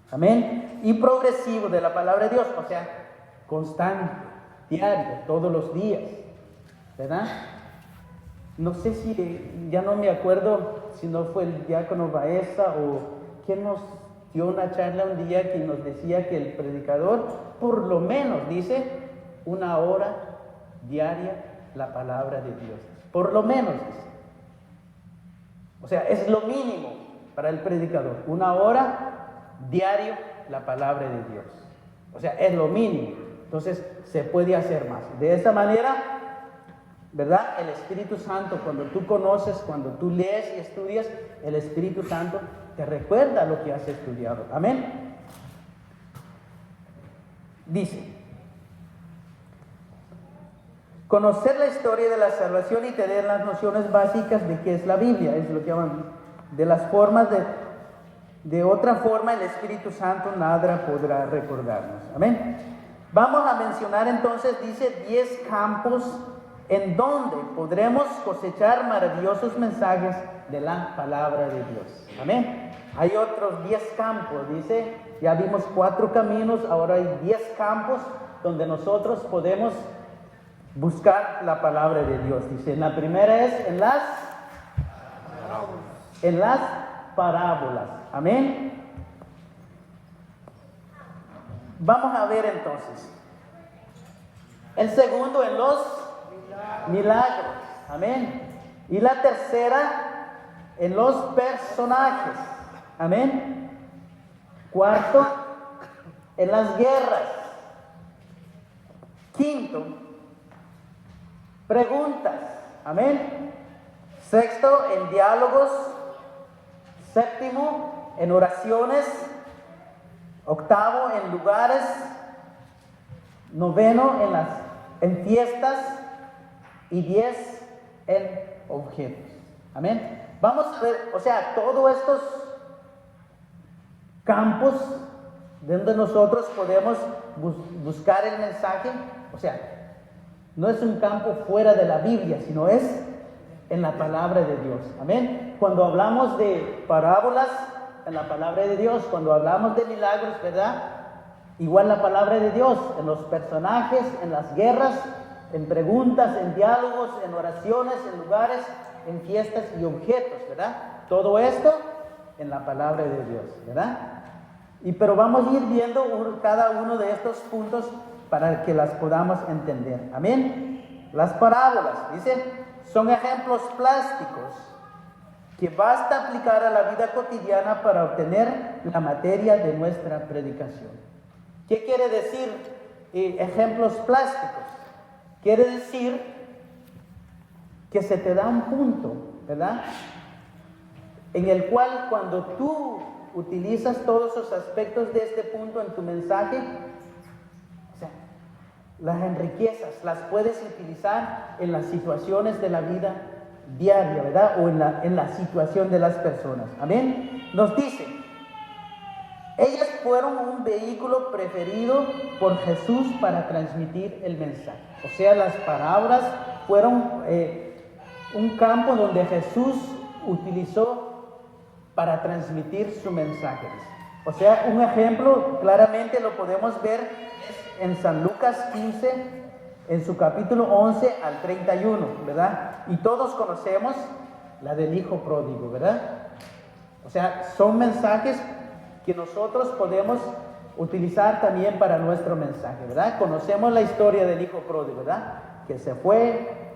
amén, y progresivo de la palabra de Dios, o sea, constante, diario, todos los días, ¿verdad? No sé si, ya no me acuerdo si no fue el diácono Baeza o quien nos dio una charla un día que nos decía que el predicador, por lo menos, dice, 1 hora diaria la palabra de Dios, por lo menos, dice. O sea, es lo mínimo para el predicador, 1 hora diario la palabra de Dios. O sea, es lo mínimo. Entonces, se puede hacer más. De esa manera, ¿verdad? El Espíritu Santo, cuando tú conoces, cuando tú lees y estudias, el Espíritu Santo te recuerda lo que has estudiado. Amén. Dice, conocer la historia de la salvación y tener las nociones básicas de qué es la Biblia, es lo que llaman de las formas de otra forma el Espíritu Santo nada podrá recordarnos. Amén. Vamos a mencionar entonces, dice, 10 campos en donde podremos cosechar maravillosos mensajes de la palabra de Dios. Amén. Hay otros 10 campos, dice, ya vimos 4 caminos, ahora hay 10 campos donde nosotros podemos buscar la palabra de Dios. Dice, la primera es en las en las parábolas. Amén. Vamos a ver entonces. El segundo en los milagros. Amén. Y la tercera en los personajes. Amén. Cuarto, en las guerras. Quinto, preguntas. Amén. Sexto, en diálogos. Séptimo, en oraciones. Octavo, en lugares. Noveno, en fiestas. Y 10, en objetos. Amén. Vamos a ver, o sea, todos estos campos donde nosotros podemos buscar el mensaje, o sea, no es un campo fuera de la Biblia, sino es en la palabra de Dios. Amén. Cuando hablamos de parábolas, en la palabra de Dios. Cuando hablamos de milagros, ¿verdad? Igual la palabra de Dios, en los personajes, en las guerras, en preguntas, en diálogos, en oraciones, en lugares, en fiestas y objetos, ¿verdad? Todo esto en la palabra de Dios, ¿verdad? Pero vamos a ir viendo cada uno de estos puntos para que las podamos entender. Amén. Las parábolas, dice, son ejemplos plásticos que basta aplicar a la vida cotidiana para obtener la materia de nuestra predicación. ¿Qué quiere decir ejemplos plásticos? Quiere decir que se te da un punto, ¿verdad? En el cual cuando tú utilizas todos esos aspectos de este punto en tu mensaje, o sea, las enriquezas, las puedes utilizar en las situaciones de la vida diaria, ¿verdad? O en la situación de las personas. Amén. Nos dice, ellas fueron un vehículo preferido por Jesús para transmitir el mensaje. O sea, las parábolas fueron un campo donde Jesús utilizó para transmitir su mensaje. O sea, un ejemplo claramente lo podemos ver en San Lucas 15, en su capítulo 11 al 31, ¿verdad? Y todos conocemos la del hijo pródigo, ¿verdad? O sea, son mensajes que nosotros podemos utilizar también para nuestro mensaje, ¿verdad? Conocemos la historia del hijo pródigo, ¿verdad? Que se fue,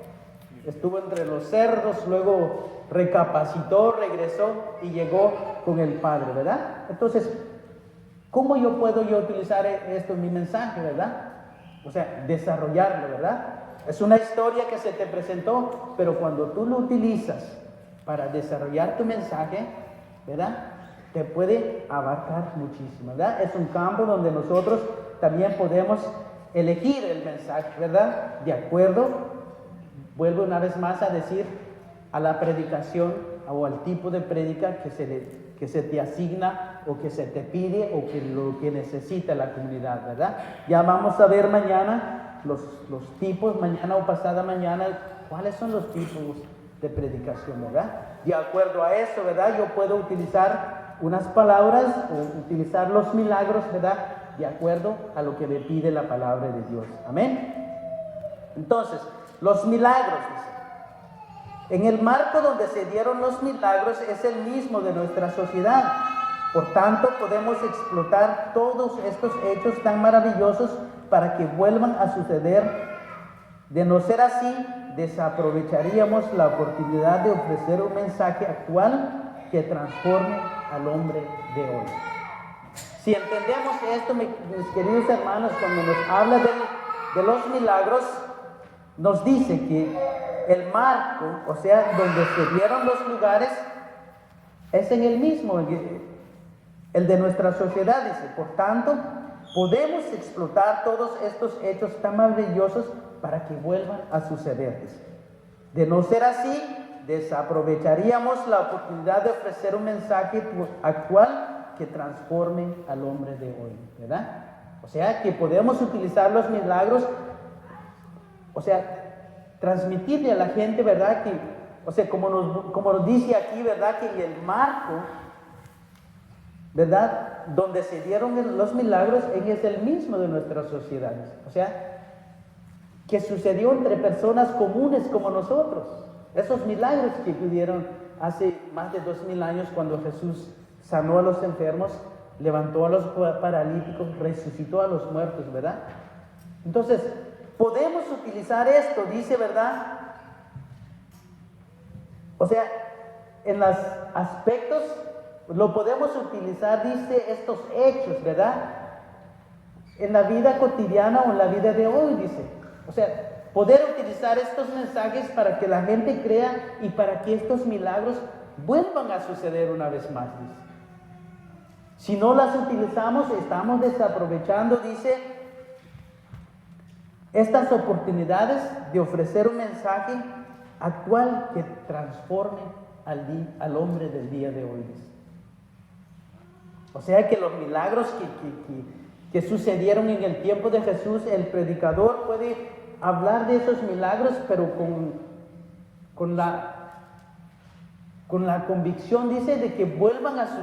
estuvo entre los cerdos, luego recapacitó, regresó y llegó con el Padre, ¿verdad? Entonces, ¿cómo yo puedo utilizar esto en mi mensaje, verdad? O sea, desarrollarlo, ¿verdad? Es una historia que se te presentó, pero cuando tú lo utilizas para desarrollar tu mensaje, ¿verdad? Te puede abarcar muchísimo, ¿verdad? Es un campo donde nosotros también podemos elegir el mensaje, ¿verdad? De acuerdo, vuelvo una vez más a decir, a la predicación o al tipo de prédica que se te asigna o que se te pide o que lo que necesita la comunidad, ¿verdad? Ya vamos a ver mañana los tipos, mañana o pasada mañana, cuáles son los tipos de predicación, ¿verdad? De acuerdo a eso, ¿verdad? Yo puedo utilizar unas palabras o utilizar los milagros, ¿verdad? De acuerdo a lo que me pide la palabra de Dios. Amén. Entonces, los milagros, en el marco donde se dieron los milagros es el mismo de nuestra sociedad. Por tanto, podemos explotar todos estos hechos tan maravillosos para que vuelvan a suceder. De no ser así, desaprovecharíamos la oportunidad de ofrecer un mensaje actual que transforme al hombre de hoy. Si entendemos esto, mis queridos hermanos, cuando nos habla de los milagros, nos dice que el marco, o sea, donde se dieron los lugares, es en el mismo, el de nuestra sociedad, dice. Por tanto, podemos explotar todos estos hechos tan maravillosos para que vuelvan a suceder, dice. De no ser así, desaprovecharíamos la oportunidad de ofrecer un mensaje actual que transforme al hombre de hoy, ¿verdad? O sea, que podemos utilizar los milagros, o sea, transmitirle a la gente, ¿verdad? Que, o sea, como nos dice aquí, ¿verdad? Que el marco, ¿verdad? Donde se dieron los milagros es el mismo de nuestras sociedades. O sea, que sucedió entre personas comunes como nosotros. Esos milagros que pudieron hace más de 2000 años cuando Jesús sanó a los enfermos, levantó a los paralíticos, resucitó a los muertos, ¿verdad? Entonces, podemos utilizar esto, dice, ¿verdad? O sea, en los aspectos lo podemos utilizar, dice, estos hechos, ¿verdad? En la vida cotidiana o en la vida de hoy, dice. O sea, poder utilizar estos mensajes para que la gente crea y para que estos milagros vuelvan a suceder una vez más, dice. Si no las utilizamos, estamos desaprovechando, dice, estas oportunidades de ofrecer un mensaje actual que transforme al hombre del día de hoy, dice. O sea que los milagros que sucedieron en el tiempo de Jesús, el predicador puede hablar de esos milagros, pero con la convicción, dice, de que vuelvan a su...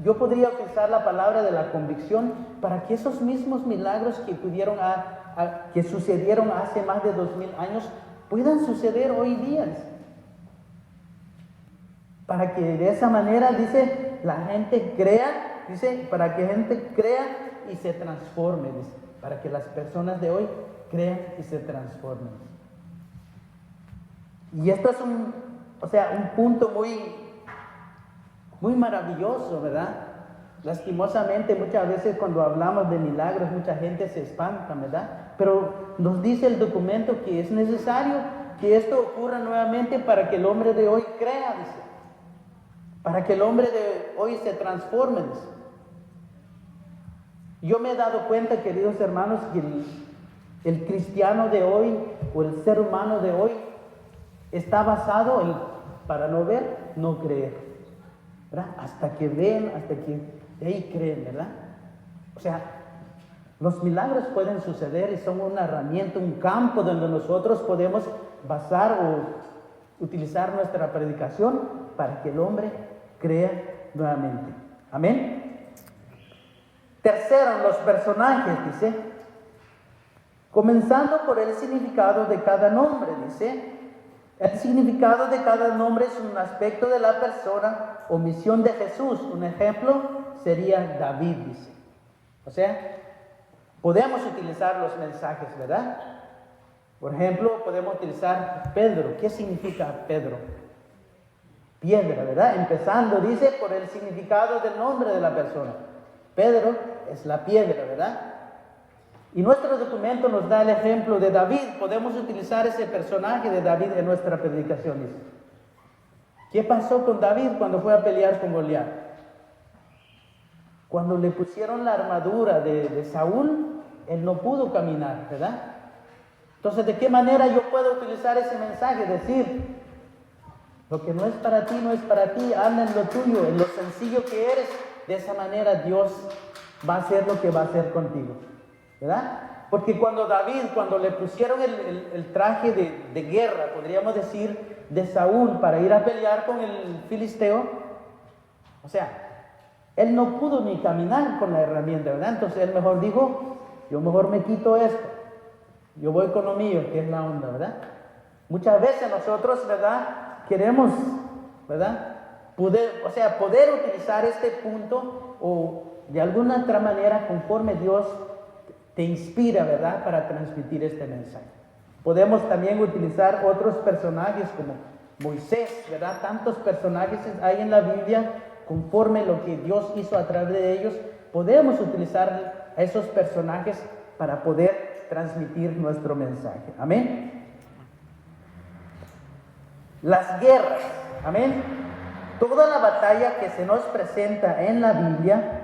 Yo podría utilizar la palabra de la convicción para que esos mismos milagros que sucedieron hace más de 2000 años puedan suceder hoy día. Para que de esa manera, dice, la gente crea, dice, para que la gente crea y se transforme, dice, para que las personas de hoy crean y se transformen. Y esto es un punto muy maravilloso, ¿verdad? Lastimosamente, muchas veces cuando hablamos de milagros, mucha gente se espanta, ¿verdad? Pero nos dice el documento que es necesario que esto ocurra nuevamente para que el hombre de hoy crea, dice. Para que el hombre de hoy se transforme, dice. Yo me he dado cuenta, queridos hermanos, que el cristiano de hoy o el ser humano de hoy está basado en, para no ver, no creer, ¿verdad? Hasta que ven, hasta que de ahí creen, ¿verdad? O sea, los milagros pueden suceder y son una herramienta, un campo donde nosotros podemos basar o utilizar nuestra predicación para que el hombre crea nuevamente. Amén. Tercero, los personajes, dice, comenzando por el significado de cada nombre, dice. El significado de cada nombre es un aspecto de la persona o misión de Jesús. Un ejemplo sería David, dice. O sea, podemos utilizar los mensajes, ¿verdad? Por ejemplo, podemos utilizar Pedro. ¿Qué significa Pedro? Piedra, ¿verdad? Empezando, dice, por el significado del nombre de la persona. Pedro es la piedra, ¿verdad? Y nuestro documento nos da el ejemplo de David. Podemos utilizar ese personaje de David en nuestra predicación, dice. ¿Qué pasó con David cuando fue a pelear con Goliat? Cuando le pusieron la armadura de Saúl, él no pudo caminar, ¿verdad? Entonces, ¿de qué manera yo puedo utilizar ese mensaje? Decir, lo que no es para ti, no es para ti, anda en lo tuyo, en lo sencillo que eres. De esa manera Dios va a hacer lo que va a hacer contigo, ¿verdad? Porque cuando le pusieron el traje de guerra, podríamos decir, de Saúl para ir a pelear con el filisteo, o sea, él no pudo ni caminar con la herramienta, ¿verdad? Entonces él mejor dijo, yo mejor me quito esto, yo voy con lo mío, que es la onda, ¿verdad? Muchas veces nosotros, ¿verdad? Queremos, ¿verdad? Poder utilizar este punto o de alguna otra manera conforme Dios te inspira, ¿verdad? Para transmitir este mensaje. Podemos también utilizar otros personajes como Moisés, ¿verdad? Tantos personajes hay en la Biblia conforme lo que Dios hizo a través de ellos. Podemos utilizar a esos personajes para poder transmitir nuestro mensaje. Amén. Las guerras. Amén. Toda la batalla que se nos presenta en la Biblia,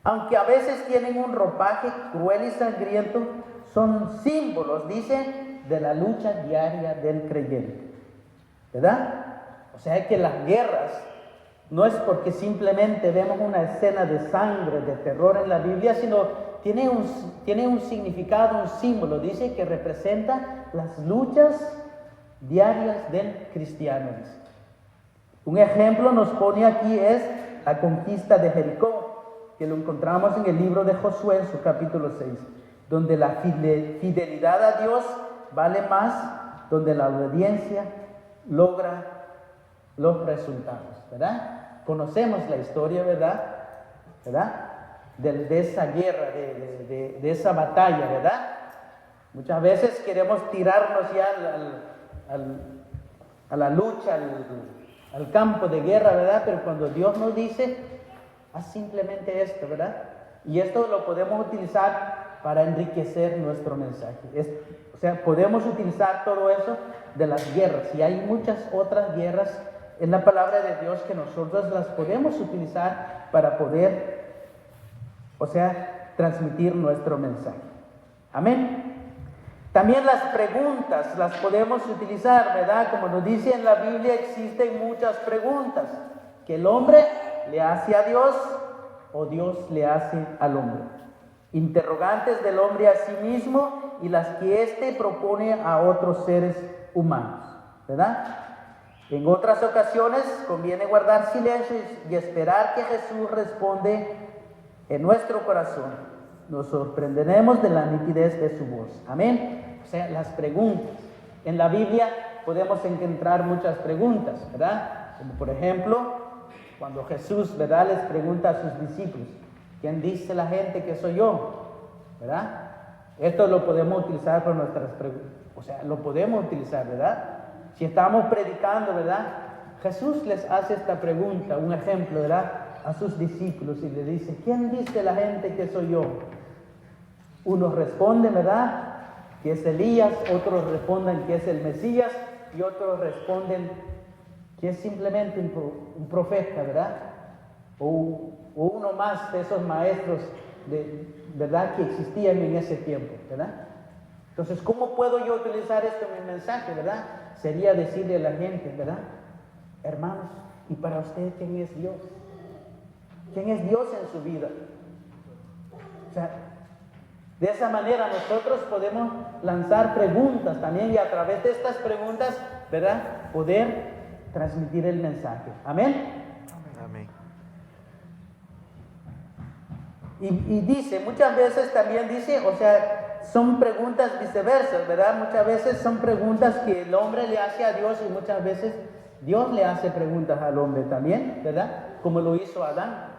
aunque a veces tienen un ropaje cruel y sangriento, son símbolos, dice, de la lucha diaria del creyente, ¿verdad? O sea que las guerras no es porque simplemente vemos una escena de sangre, de terror en la Biblia, sino tiene un significado, un símbolo, dice que representa las luchas diarias del cristiano, dice. Un ejemplo nos pone aquí es la conquista de Jericó, que lo encontramos en el libro de Josué, en su capítulo 6, donde la fidelidad a Dios vale más, donde la obediencia logra los resultados, ¿verdad? Conocemos la historia, ¿verdad? De esa guerra, de esa batalla, ¿verdad? Muchas veces queremos tirarnos ya a la lucha, al campo de guerra, ¿verdad? Pero cuando Dios nos dice, haz simplemente esto, ¿verdad? Y esto lo podemos utilizar para enriquecer nuestro mensaje. O sea, podemos utilizar todo eso de las guerras. Y hay muchas otras guerras en la palabra de Dios que nosotros las podemos utilizar para poder, o sea, transmitir nuestro mensaje. Amén. También las preguntas las podemos utilizar, ¿verdad? Como nos dice en la Biblia, existen muchas preguntas que el hombre le hace a Dios o Dios le hace al hombre. Interrogantes del hombre a sí mismo y las que éste propone a otros seres humanos, ¿verdad? En otras ocasiones conviene guardar silencio y esperar que Jesús responde en nuestro corazón. Nos sorprenderemos de la nitidez de su voz. Amén. O sea, las preguntas. En la Biblia podemos encontrar muchas preguntas, ¿verdad? Como por ejemplo, cuando Jesús, ¿verdad?, les pregunta a sus discípulos, ¿quién dice la gente que soy yo? ¿Verdad? Esto lo podemos utilizar con nuestras preguntas. O sea, lo podemos utilizar, ¿verdad? Si estamos predicando, ¿verdad? Jesús les hace esta pregunta, un ejemplo, ¿verdad?, a sus discípulos y le dice, ¿quién dice la gente que soy yo? Unos responden, ¿verdad?, que es Elías, otros responden que es el Mesías y otros responden que es simplemente un profeta, ¿verdad? O uno más de esos maestros, ¿verdad?, que existían en ese tiempo, ¿verdad? Entonces, ¿cómo puedo yo utilizar esto en mi mensaje, verdad? Sería decirle a la gente, ¿verdad? Hermanos, ¿y para usted quién es Dios? ¿Quién es Dios en su vida? O sea, de esa manera nosotros podemos lanzar preguntas también y a través de estas preguntas, ¿verdad?, poder transmitir el mensaje. Amén. Amén. Y dice, muchas veces también dice, o sea, son preguntas viceversas, ¿verdad? Muchas veces son preguntas que el hombre le hace a Dios y muchas veces Dios le hace preguntas al hombre también, ¿verdad? Como lo hizo Adán.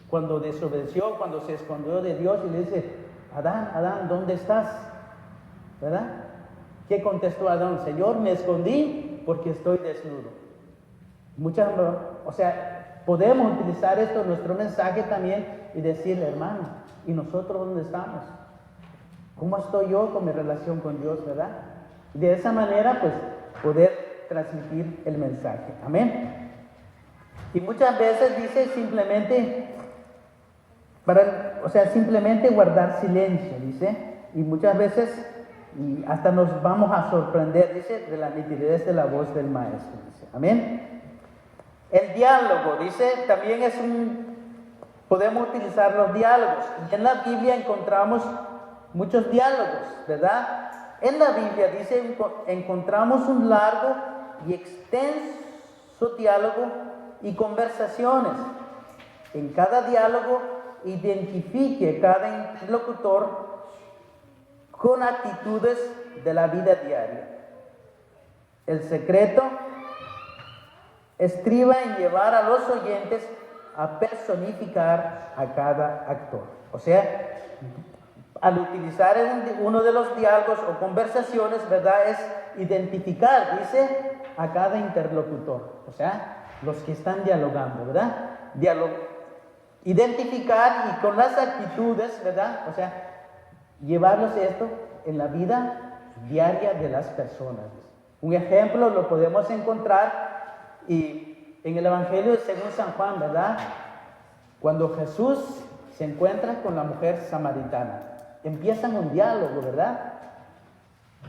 Cuando desobedeció, cuando se escondió de Dios y le dice, Adán, Adán, ¿dónde estás? ¿Verdad? ¿Qué contestó Adán? Señor, me escondí porque estoy desnudo. O sea, podemos utilizar esto en nuestro mensaje también y decirle, hermano, ¿y nosotros dónde estamos? ¿Cómo estoy yo con mi relación con Dios, verdad? De esa manera, pues, poder transmitir el mensaje. Amén. Y muchas veces dice simplemente, simplemente guardar silencio, dice. Y muchas veces, y hasta nos vamos a sorprender, dice, de la nitidez de la voz del maestro, dice. Amén. El diálogo, dice, también podemos utilizar los diálogos. Y en la Biblia encontramos muchos diálogos, ¿verdad? En la Biblia, dice, encontramos un largo y extenso diálogo y conversaciones. En cada diálogo identifique cada interlocutor con actitudes de la vida diaria. El secreto estriba en llevar a los oyentes a personificar a cada actor. O sea, al utilizar uno de los diálogos o conversaciones, ¿verdad?, es identificar, dice, a cada interlocutor. O sea, los que están dialogando, ¿verdad? Identificar y con las actitudes, ¿verdad? O sea, llevarlos esto en la vida diaria de las personas. Un ejemplo lo podemos encontrar y en el Evangelio según San Juan, ¿verdad? Cuando Jesús se encuentra con la mujer samaritana, empiezan un diálogo, ¿verdad?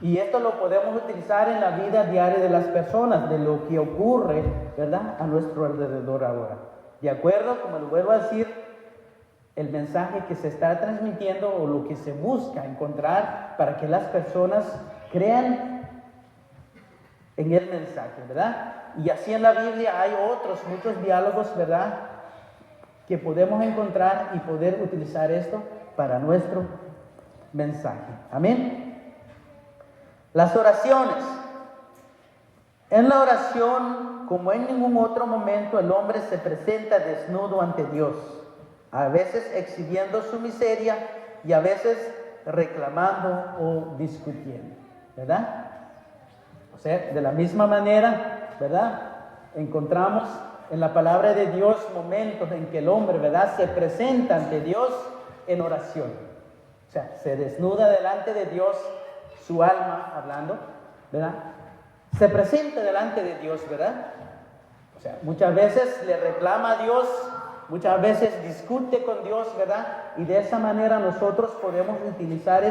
Y esto lo podemos utilizar en la vida diaria de las personas, de lo que ocurre, ¿verdad?, a nuestro alrededor ahora. ¿De acuerdo? Como lo vuelvo a decir, el mensaje que se está transmitiendo o lo que se busca encontrar para que las personas crean en el mensaje, ¿verdad? Y así en la Biblia hay muchos diálogos, ¿verdad?, que podemos encontrar y poder utilizar esto para nuestro mensaje. Amén. Las oraciones. En la oración como en ningún otro momento, el hombre se presenta desnudo ante Dios, a veces exhibiendo su miseria y a veces reclamando o discutiendo, ¿verdad? O sea, de la misma manera, ¿verdad? Encontramos en la palabra de Dios momentos en que el hombre, ¿verdad?, se presenta ante Dios en oración. O sea, se desnuda delante de Dios, su alma hablando, ¿verdad? Se presenta delante de Dios, ¿verdad? O sea, muchas veces le reclama a Dios, muchas veces discute con Dios, ¿verdad? Y de esa manera nosotros podemos utilizar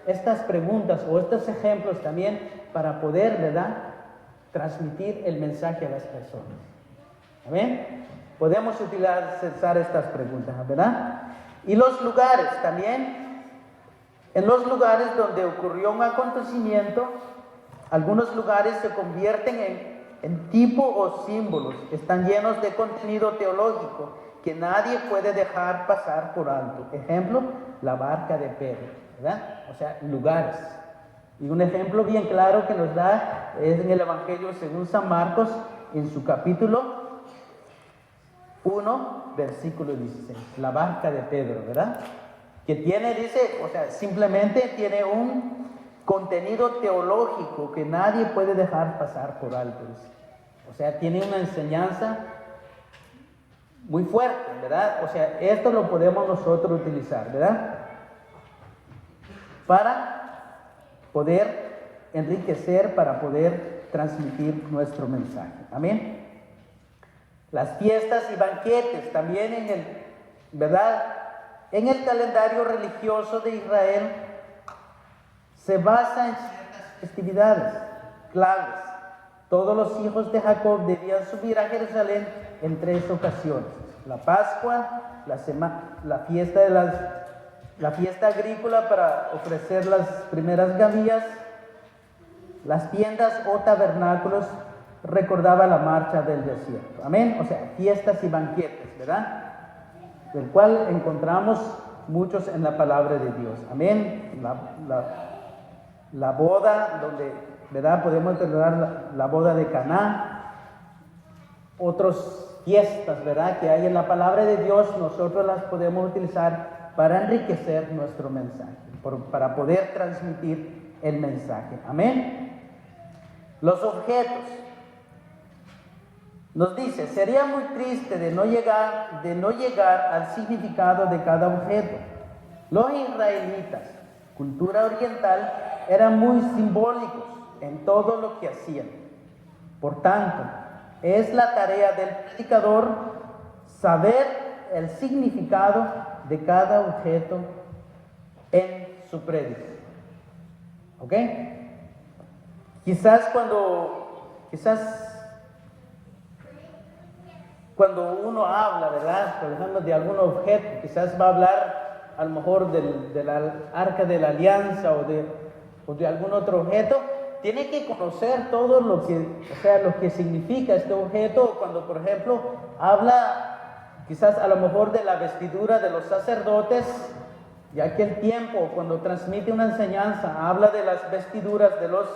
estas preguntas o estos ejemplos también para poder, ¿verdad?, transmitir el mensaje a las personas. ¿Amén? Podemos utilizar estas preguntas, ¿verdad? Y los lugares también. En los lugares donde ocurrió un acontecimiento, algunos lugares se convierten en tipo o símbolos. Están llenos de contenido teológico que nadie puede dejar pasar por alto. Ejemplo, la barca de Pedro, ¿verdad? O sea, lugares. Y un ejemplo bien claro que nos da es en el Evangelio según San Marcos, en su capítulo 1, versículo 16. La barca de Pedro, ¿verdad? Que tiene, dice, o sea, simplemente tiene un contenido teológico que nadie puede dejar pasar por alto, dice. O sea, tiene una enseñanza muy fuerte, ¿verdad? O sea, esto lo podemos nosotros utilizar, ¿verdad? Para poder enriquecer, para poder transmitir nuestro mensaje. Amén. Las fiestas y banquetes también ¿verdad? En el calendario religioso de Israel se basa en ciertas festividades claves. Todos los hijos de Jacob debían subir a Jerusalén en 3 ocasiones: la Pascua, la fiesta agrícola para ofrecer las primeras gavillas, las tiendas o tabernáculos recordaba la marcha del desierto. Amén. O sea, fiestas y banquetes, ¿verdad? Del cual encontramos muchos en la palabra de Dios. Amén. La boda, donde, ¿verdad?, podemos celebrar la boda de Caná. Otras fiestas, ¿verdad?, que hay en la palabra de Dios, nosotros las podemos utilizar para enriquecer nuestro mensaje, para poder transmitir el mensaje. Amén. Los objetos. Nos dice, sería muy triste de no llegar al significado de cada objeto. Los israelitas, cultura oriental, eran muy simbólicos en todo lo que hacían. Por tanto, es la tarea del predicador saber el significado de cada objeto en su prédica. ¿Ok? Quizás cuando uno habla, ¿verdad?, por ejemplo, de algún objeto, quizás va a hablar a lo mejor de la arca de la alianza o de algún otro objeto, tiene que conocer todo lo que significa este objeto. Cuando, por ejemplo, habla quizás a lo mejor de la vestidura de los sacerdotes, ya que el tiempo, cuando transmite una enseñanza, habla de las vestiduras de los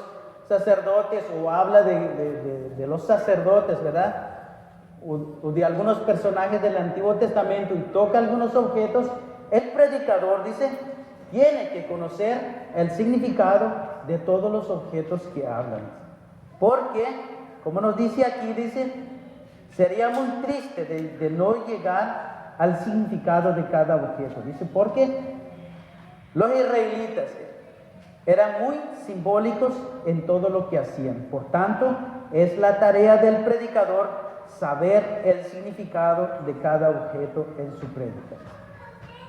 sacerdotes o habla de los sacerdotes, ¿verdad?, o de algunos personajes del Antiguo Testamento y toca algunos objetos, el predicador, dice, tiene que conocer el significado de todos los objetos que hablan. Porque, como nos dice aquí, dice, sería muy triste de no llegar al significado de cada objeto. Dice, porque los israelitas eran muy simbólicos en todo lo que hacían. Por tanto, es la tarea del predicador saber el significado de cada objeto en su prédica.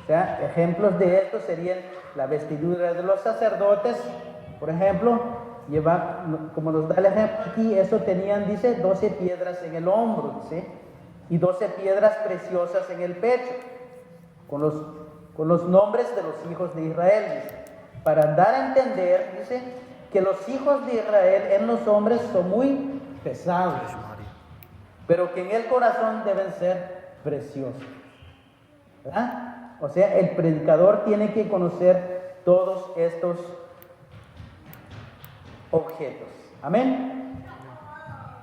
O sea, ejemplos de esto serían la vestidura de los sacerdotes, por ejemplo, como nos da el ejemplo aquí, eso tenían, dice, 12 piedras en el hombro, dice, y 12 piedras preciosas en el pecho, con los nombres de los hijos de Israel, dice, para dar a entender, dice, que los hijos de Israel en los hombres son muy pesados, pero que en el corazón deben ser preciosos, ¿verdad? O sea, el predicador tiene que conocer todos estos objetos. Amén.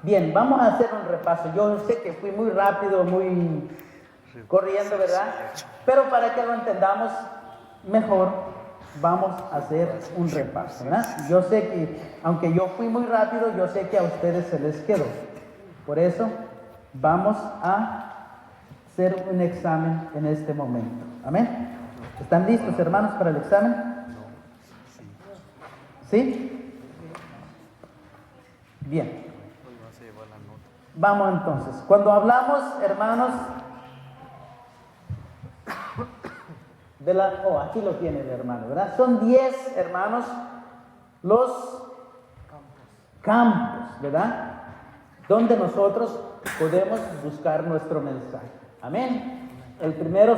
Bien, vamos a hacer un repaso. Yo sé que fui muy rápido, muy corriendo, ¿verdad? Pero para que lo entendamos mejor, vamos a hacer un repaso, ¿verdad? Yo sé que, aunque yo fui muy rápido, yo sé que a ustedes se les quedó. Por eso, vamos a hacer un examen en este momento. Amén. ¿Están listos, hermanos, para el examen? ¿Sí? Bien. Vamos entonces. Cuando hablamos, hermanos, de la... Oh, aquí lo tiene el hermano, ¿verdad? Son 10, hermanos, los campos, ¿verdad? Donde nosotros podemos buscar nuestro mensaje. Amén. El primero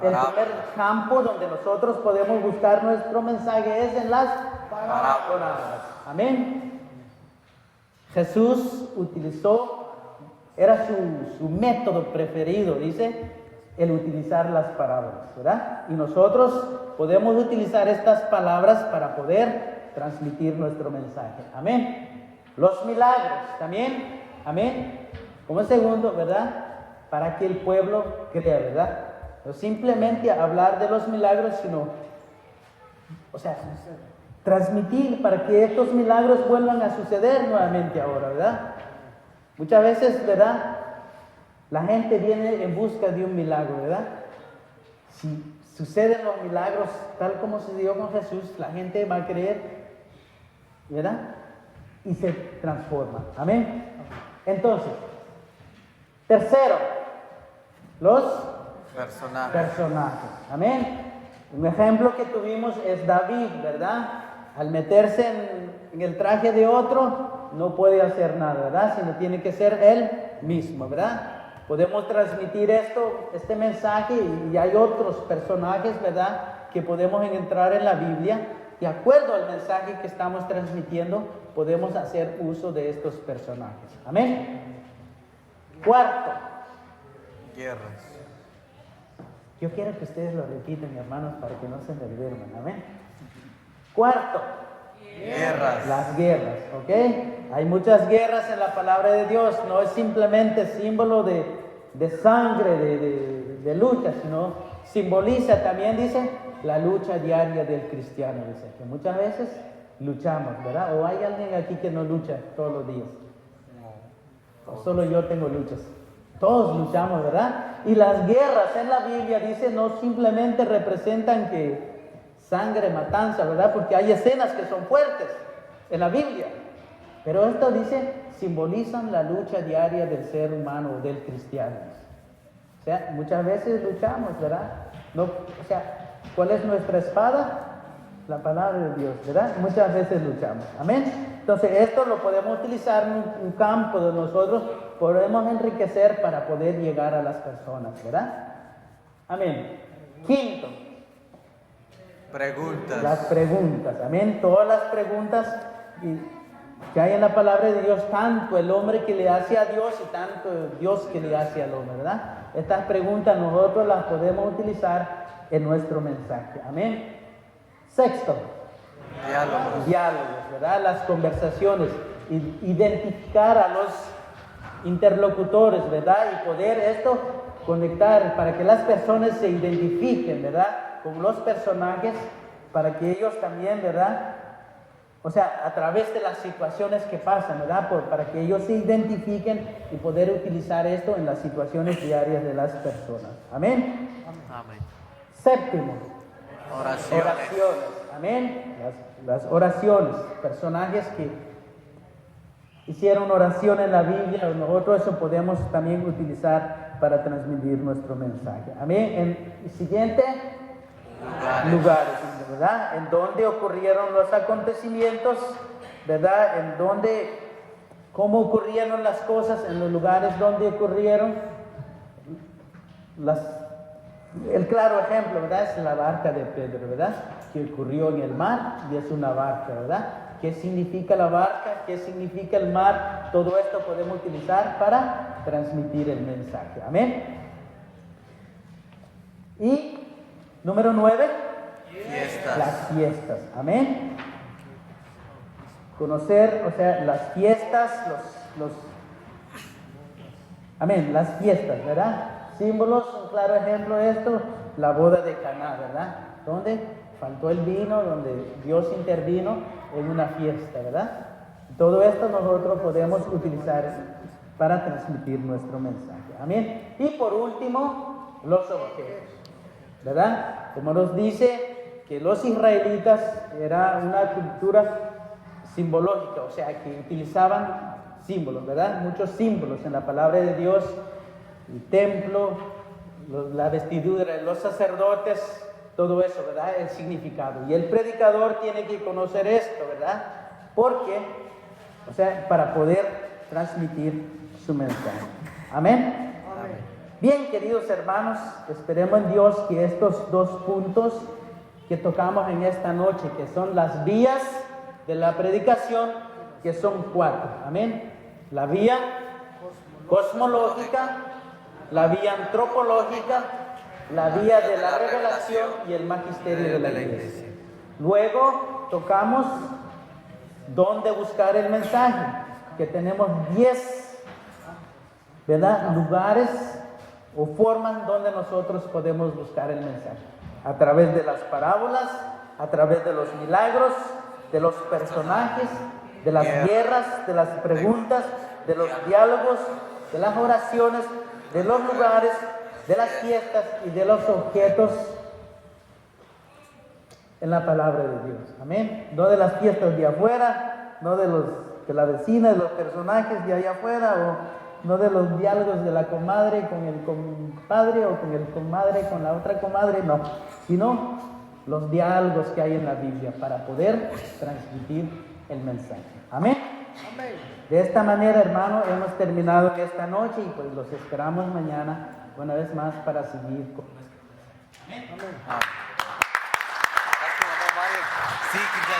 el primer campo donde nosotros podemos buscar nuestro mensaje es en las parábolas. Amén. Jesús era su método preferido, dice, el utilizar las parábolas, ¿verdad? Y nosotros podemos utilizar estas palabras para poder transmitir nuestro mensaje. Amén. Los milagros también. Amén. Como segundo, ¿verdad? Para que el pueblo crea, ¿verdad? No simplemente hablar de los milagros, sino, transmitir para que estos milagros vuelvan a suceder nuevamente ahora, ¿verdad? Muchas veces, ¿verdad? La gente viene en busca de un milagro, ¿verdad? Si suceden los milagros tal como sucedió con Jesús, la gente va a creer, ¿verdad? Y se transforma. Amén. Entonces, tercero, los personajes. Amén. Un ejemplo que tuvimos es David, ¿verdad? Al meterse en el traje de otro, no puede hacer nada, ¿verdad? Sino tiene que ser él mismo, ¿verdad? Podemos transmitir este mensaje y hay otros personajes, ¿verdad? Que podemos entrar en la Biblia. De acuerdo al mensaje que estamos transmitiendo, podemos hacer uso de estos personajes. Amén. Cuarto. Guerras. Yo quiero que ustedes lo repiten, hermanos, para que no se me duerman. Amén. Cuarto. Guerras. Las guerras, ¿ok? Hay muchas guerras en la palabra de Dios. No es simplemente símbolo de sangre, de lucha, sino simboliza también, dice, la lucha diaria del cristiano. Dice que muchas veces luchamos, ¿verdad? ¿O hay alguien aquí que no lucha todos los días? O solo yo tengo luchas. Todos luchamos, ¿verdad? Y las guerras en la Biblia, dice, no simplemente representan que sangre, matanza, ¿verdad? Porque hay escenas que son fuertes en la Biblia. Pero esto dice, simbolizan la lucha diaria del ser humano o del cristiano. O sea, muchas veces luchamos, ¿verdad? ¿Cuál es nuestra espada? La palabra de Dios, ¿verdad? Muchas veces luchamos. Amén. Entonces, esto lo podemos utilizar en un campo de nosotros, podemos enriquecer para poder llegar a las personas, ¿verdad? Amén. Quinto. Preguntas. Las preguntas, amén. Todas las preguntas que hay en la palabra de Dios, tanto el hombre que le hace a Dios y tanto Dios que le hace al hombre, ¿verdad? Estas preguntas nosotros las podemos utilizar en nuestro mensaje, amén. Sexto. Diálogos, ¿verdad? Las conversaciones, identificar a los interlocutores, ¿verdad? Y poder conectar para que las personas se identifiquen, ¿verdad? Con los personajes, para que ellos también, ¿verdad? A través de las situaciones que pasan, ¿verdad? Para que ellos se identifiquen y poder utilizar esto en las situaciones diarias de las personas. Amén. Amén. Séptimo. Oraciones. Amén. Las oraciones, personajes que hicieron oración en la Biblia, nosotros eso podemos también utilizar para transmitir nuestro mensaje. Amén. El siguiente, lugares, ¿verdad? En donde ocurrieron los acontecimientos, ¿verdad? Cómo ocurrieron las cosas, en los lugares donde ocurrieron. El claro ejemplo, ¿verdad? Es la barca de Pedro, ¿verdad? Que ocurrió en el mar y es una barca, ¿verdad? ¿Qué significa la barca? ¿Qué significa el mar? Todo esto podemos utilizar para transmitir el mensaje. Amén. Y número 9. Fiestas. Las fiestas. Amén. conocer, o sea, las fiestas, amén, las fiestas, ¿verdad? Símbolos, un claro ejemplo de esto, la boda de Caná, ¿verdad? Donde faltó el vino, donde Dios intervino en una fiesta, ¿verdad? Todo esto nosotros podemos utilizar para transmitir nuestro mensaje, amén. Y por último, los objetos, ¿verdad? Como nos dice que los israelitas era una cultura simbológica, o sea, que utilizaban símbolos, ¿verdad? Muchos símbolos en la palabra de Dios, el templo, la vestidura de los sacerdotes, todo eso, ¿verdad? El significado. Y el predicador tiene que conocer esto, ¿verdad? Porque, o sea, para poder transmitir su mensaje. Amén. Bien, queridos hermanos, esperemos en Dios que estos dos puntos que tocamos en esta noche, que son las vías de la predicación, que son 4, amén. La vía cosmológica, la vía antropológica, la vía de la revelación y el magisterio de la iglesia. Luego tocamos dónde buscar el mensaje, que tenemos 10, ¿verdad?, lugares o formas donde nosotros podemos buscar el mensaje. A través de las parábolas, a través de los milagros, de los personajes, de las guerras, de las preguntas, de los diálogos, de las oraciones, de los lugares, de las fiestas y de los objetos en la palabra de Dios. Amén. No de las fiestas de afuera, no de la vecina, de los personajes de allá afuera, o no de los diálogos de la comadre con el compadre o con el comadre con la otra comadre, no, sino los diálogos que hay en la Biblia para poder transmitir el mensaje. Amén. Amén. De esta manera, hermano, hemos terminado en esta noche y pues los esperamos mañana una vez más para seguir con nuestro mensaje. Amén. Gracias, mamá Mario. Sí, que ya